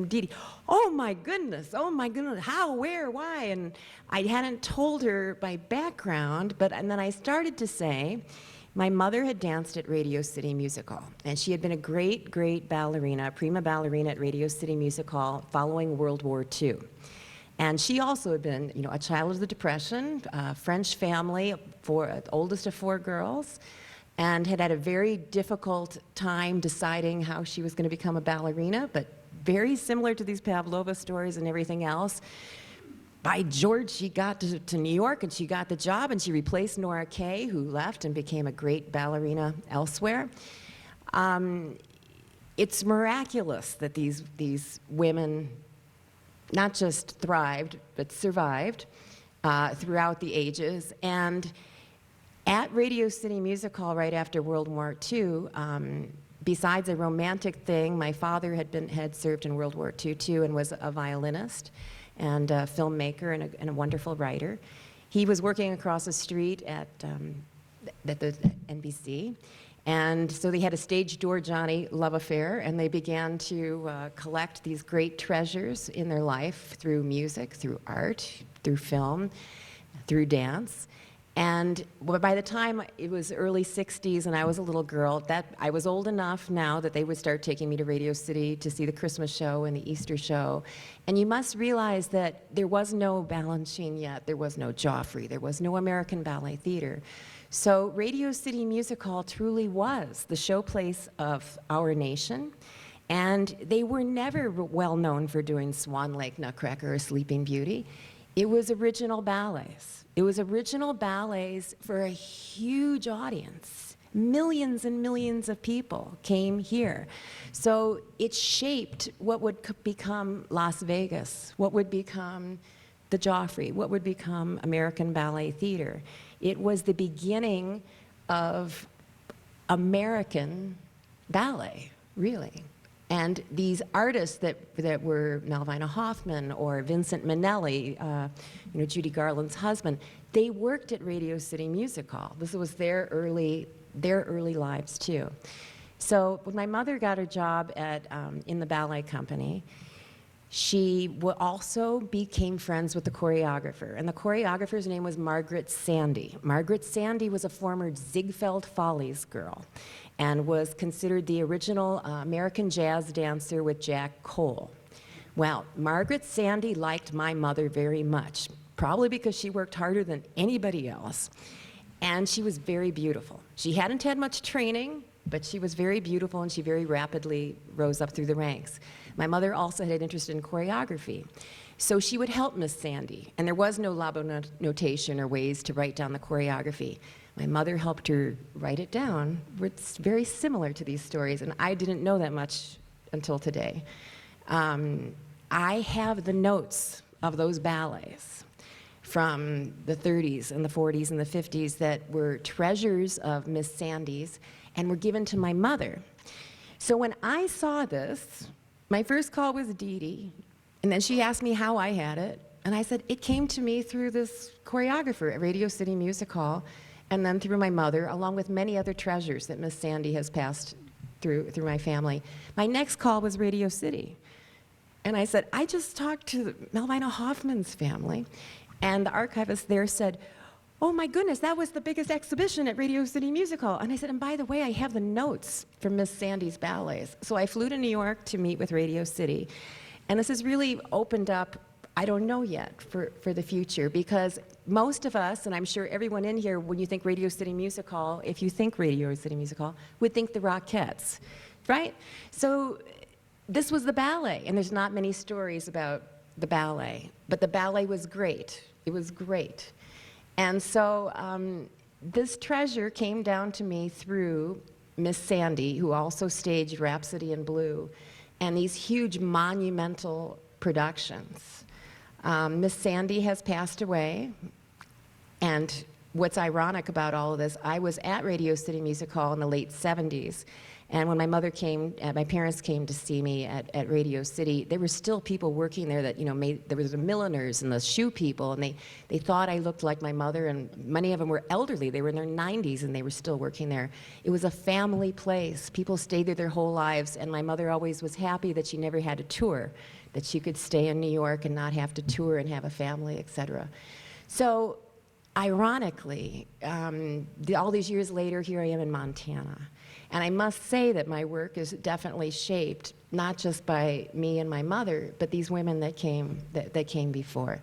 Dee Dee. Oh my goodness, how, where, why? And I hadn't told her my background, and then I started to say, my mother had danced at Radio City Music Hall, and she had been a great, great ballerina, prima ballerina at Radio City Music Hall following World War II. And she also had been, a child of the Depression, French family, oldest of 4 girls, and had a very difficult time deciding how she was going to become a ballerina, but very similar to these Pavlova stories and everything else. By George, she got to New York and she got the job, and she replaced Nora Kay, who left and became a great ballerina elsewhere. It's miraculous that these women not just thrived, but survived throughout the ages. And at Radio City Music Hall right after World War II, besides a romantic thing, my father had served in World War II too, and was a violinist and a filmmaker and a wonderful writer. He was working across the street at the NBC, and so they had a stage door Johnny love affair, and they began to collect these great treasures in their life through music, through art, through film, through dance. And by the time it was early 60s and I was a little girl, I was old enough now that they would start taking me to Radio City to see the Christmas show and the Easter show. And you must realize that there was no Balanchine yet, there was no Joffrey, there was no American Ballet Theater. So Radio City Music Hall truly was the showplace of our nation. And they were never well known for doing Swan Lake, Nutcracker, or Sleeping Beauty. It was original ballets. It was original ballets for a huge audience. Millions and millions of people came here. So it shaped what would become Las Vegas, what would become the Joffrey, what would become American Ballet Theater. It was the beginning of American ballet, really. And these artists that were Melvina Hoffman or Vincent Minnelli, Judy Garland's husband, they worked at Radio City Music Hall. This was their early lives too. So when my mother got her job in the ballet company, she also became friends with the choreographer, and the choreographer's name was Margaret Sandy. Margaret Sandy was a former Ziegfeld Follies girl and was considered the original American jazz dancer with Jack Cole. Well, Margaret Sandy liked my mother very much, probably because she worked harder than anybody else, and she was very beautiful. She hadn't had much training, but she was very beautiful, and she very rapidly rose up through the ranks. My mother also had an interest in choreography. So she would help Miss Sandy, and there was no labo notation or ways to write down the choreography. My mother helped her write it down. It's very similar to these stories, and I didn't know that much until today. I have the notes of those ballets from the 30s and the 40s and the 50s that were treasures of Miss Sandy's and were given to my mother. So when I saw this, my first call was Dee Dee, and then she asked me how I had it, and I said, it came to me through this choreographer at Radio City Music Hall, and then through my mother, along with many other treasures that Miss Sandy has passed through my family. My next call was Radio City. And I said, I just talked to Melvina Hoffman's family, and the archivist there said, oh my goodness, that was the biggest exhibition at Radio City Music Hall. And I said, and by the way, I have the notes from Miss Sandy's ballets. So I flew to New York to meet with Radio City. And this has really opened up, I don't know yet, for the future, because most of us, and I'm sure everyone in here, when you think Radio City Music Hall, if you think Radio City Music Hall, would think the Rockettes, right? So this was the ballet, and there's not many stories about the ballet, but the ballet was great. It was great. And so this treasure came down to me through Miss Sandy, who also staged Rhapsody in Blue, and these huge monumental productions. Miss Sandy has passed away, and what's ironic about all of this, I was at Radio City Music Hall in the late 70s. And when my parents came to see me at Radio City, there were still people working there that, there was the milliners and the shoe people, and they thought I looked like my mother, and many of them were elderly. They were in their 90s, and they were still working there. It was a family place. People stayed there their whole lives, and my mother always was happy that she never had to tour, that she could stay in New York and not have to tour and have a family, et cetera. So, ironically, all these years later, here I am in Montana. And I must say that my work is definitely shaped, not just by me and my mother, but these women that came before.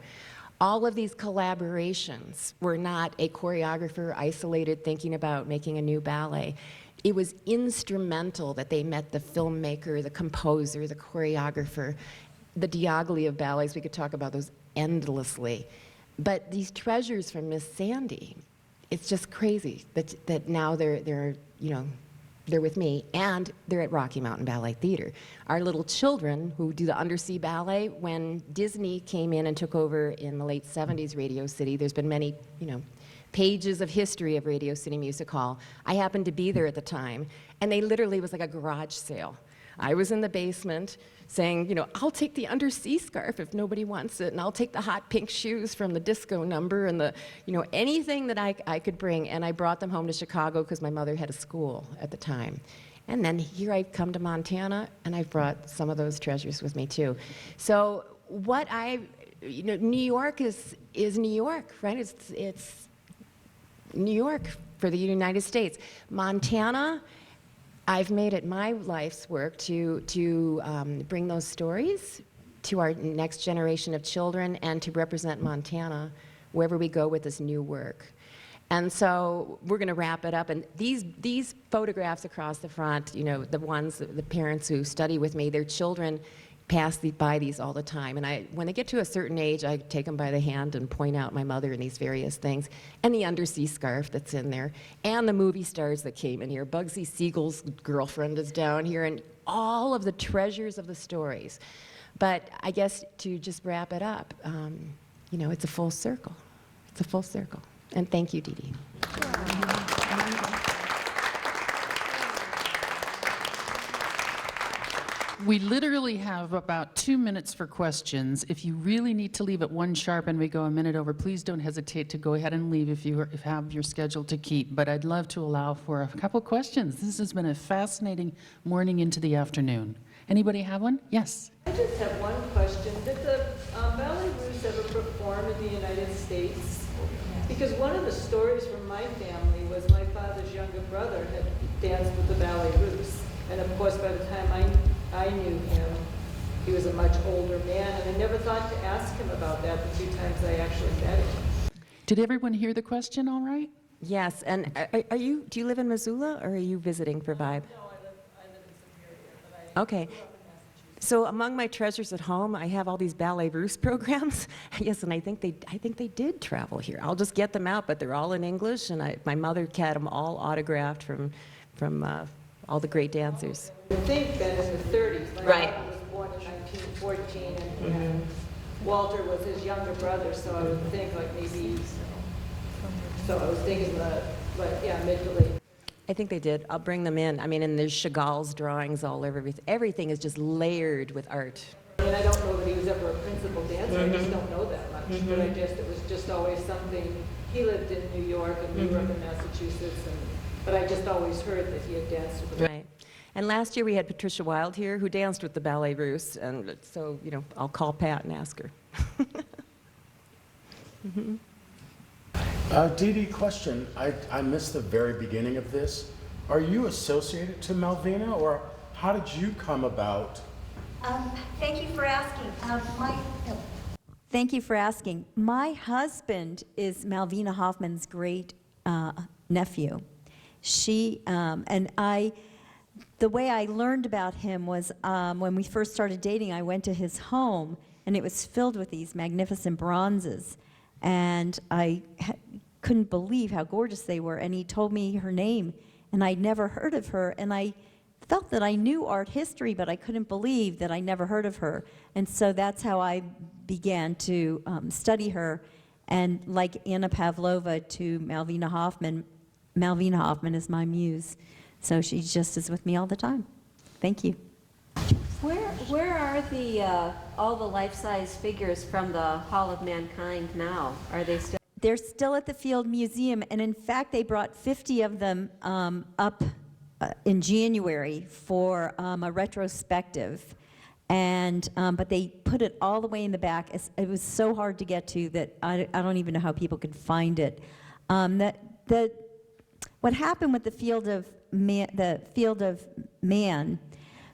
All of these collaborations were not a choreographer isolated thinking about making a new ballet. It was instrumental that they met the filmmaker, the composer, the choreographer, the Diagoli of ballets. We could talk about those endlessly. But these treasures from Miss Sandy, it's just crazy that now they're with me, and they're at Rocky Mountain Ballet Theater. Our little children who do the undersea ballet, when Disney came in and took over in the late 70s Radio City, there's been many, pages of history of Radio City Music Hall. I happened to be there at the time, and they literally, it was like a garage sale. I was in the basement saying, I'll take the undersea scarf if nobody wants it, and I'll take the hot pink shoes from the disco number, and anything that I could bring. And I brought them home to Chicago because my mother had a school at the time. And then here I've come to Montana, and I've brought some of those treasures with me too. So New York is New York, right? It's New York for the United States. Montana, I've made it my life's work to bring those stories to our next generation of children and to represent Montana wherever we go with this new work. And so we're going to wrap it up. And these photographs across the front, the parents who study with me, their children pass by these all the time. And when they get to a certain age, I take them by the hand and point out my mother and these various things, and the undersea scarf that's in there, and the movie stars that came in here. Bugsy Siegel's girlfriend is down here, and all of the treasures of the stories. But I guess to just wrap it up, it's a full circle. It's a full circle. And thank you, Dee Dee. We literally have about 2 minutes for questions. If you really need to leave at 1 sharp and we go a minute over, please don't hesitate to go ahead and leave if you have your schedule to keep. But I'd love to allow for a couple questions. This has been a fascinating morning into the afternoon. Anybody have one? Yes. I just have one question. Did the Ballet Russe ever perform in the United States? Because one of the stories from my family was my father's younger brother had danced with the Ballet Russe. And of course, by the time I knew him, he was a much older man, and I never thought to ask him about that the few times I actually met him. Did everyone hear the question all right? Yes, and do you live in Missoula, or are you visiting for Vibe? No, I live in Superior, but I Okay. So among my treasures at home, I have all these Ballet Russe programs. Yes, and I think they did travel here. I'll just get them out, but they're all in English, and my mother had them all autographed from all the great dancers. I think that in the 30s, my Right. father was born in 1914, and Walter was his younger brother, so I would think maybe, so I was thinking mid to late. I think they did. I'll bring them in. I mean, and there's Chagall's drawings all over. Everything is just layered with art. I mean, I don't know that he was ever a principal dancer, I just don't know that much, but it was just always something, he lived in New York, and we grew up in Massachusetts, but I just always heard that he had danced with the Right. And last year we had Patricia Wilde here, who danced with the Ballet Russe, and so, I'll call Pat and ask her. Dee Dee, question. I missed the very beginning of this. Are you associated to Malvina, or how did you come about? Thank you for asking. Thank you for asking. My husband is Malvina Hoffman's great nephew. The way I learned about him was when we first started dating, I went to his home, and it was filled with these magnificent bronzes. And I couldn't believe how gorgeous they were. And he told me her name, and I'd never heard of her. And I felt that I knew art history, but I couldn't believe that I never heard of her. And so that's how I began to study her. And like Anna Pavlova to Malvina Hoffman is my muse. So she just is with me all the time. Thank you. Where are all the life-size figures from the Hall of Mankind now? Are they still? They're still at the Field Museum, and in fact, they brought 50 of them up in January for a retrospective. And but they put it all the way in the back. It was so hard to get to that I don't even know how people could find it. What happened with the Field of Man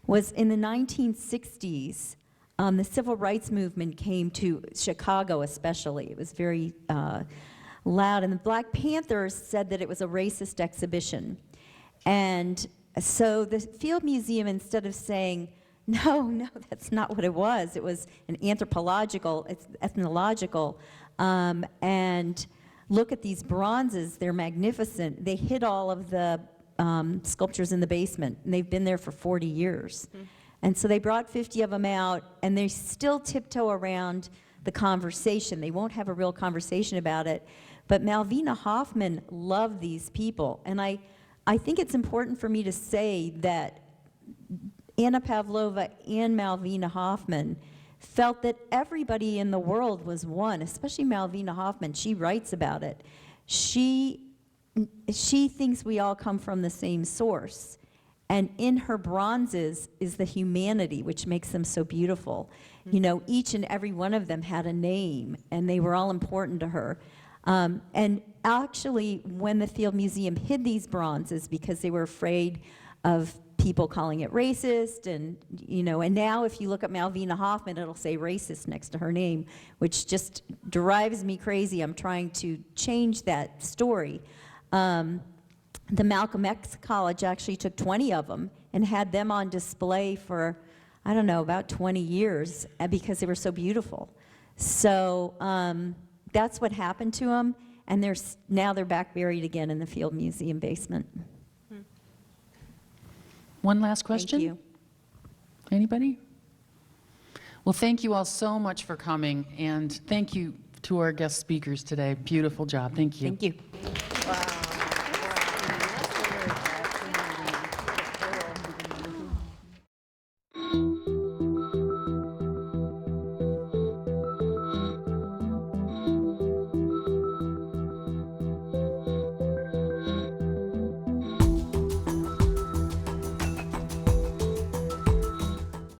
was in the 1960s. The civil rights movement came to Chicago, especially. It was very loud, and the Black Panthers said that it was a racist exhibition. And so the Field Museum, instead of saying, no, that's not what it was an anthropological, it's ethnological, and look at these bronzes, they're magnificent. They hid all of the sculptures in the basement, and they've been there for 40 years. And so they brought 50 of them out, and they still tiptoe around the conversation. They won't have a real conversation about it. But Malvina Hoffman loved these people. And I think it's important for me to say that Anna Pavlova and Malvina Hoffman felt that everybody in the world was one, especially Malvina Hoffman. She writes about it. She thinks we all come from the same source. And in her bronzes is the humanity, which makes them so beautiful. You know, each and every one of them had a name, and they were all important to her. And actually, when the Field Museum hid these bronzes because they were afraid of people calling it racist, and now if you look at Malvina Hoffman, it'll say racist next to her name, which just drives me crazy. I'm trying to change that story. The Malcolm X College actually took 20 of them and had them on display for, I don't know, about 20 years because they were so beautiful. So that's what happened to them, and now they're back buried again in the Field Museum basement. One last question? Thank you. Anybody? Well, thank you all so much for coming, and thank you to our guest speakers today. Beautiful job. Thank you. Thank you.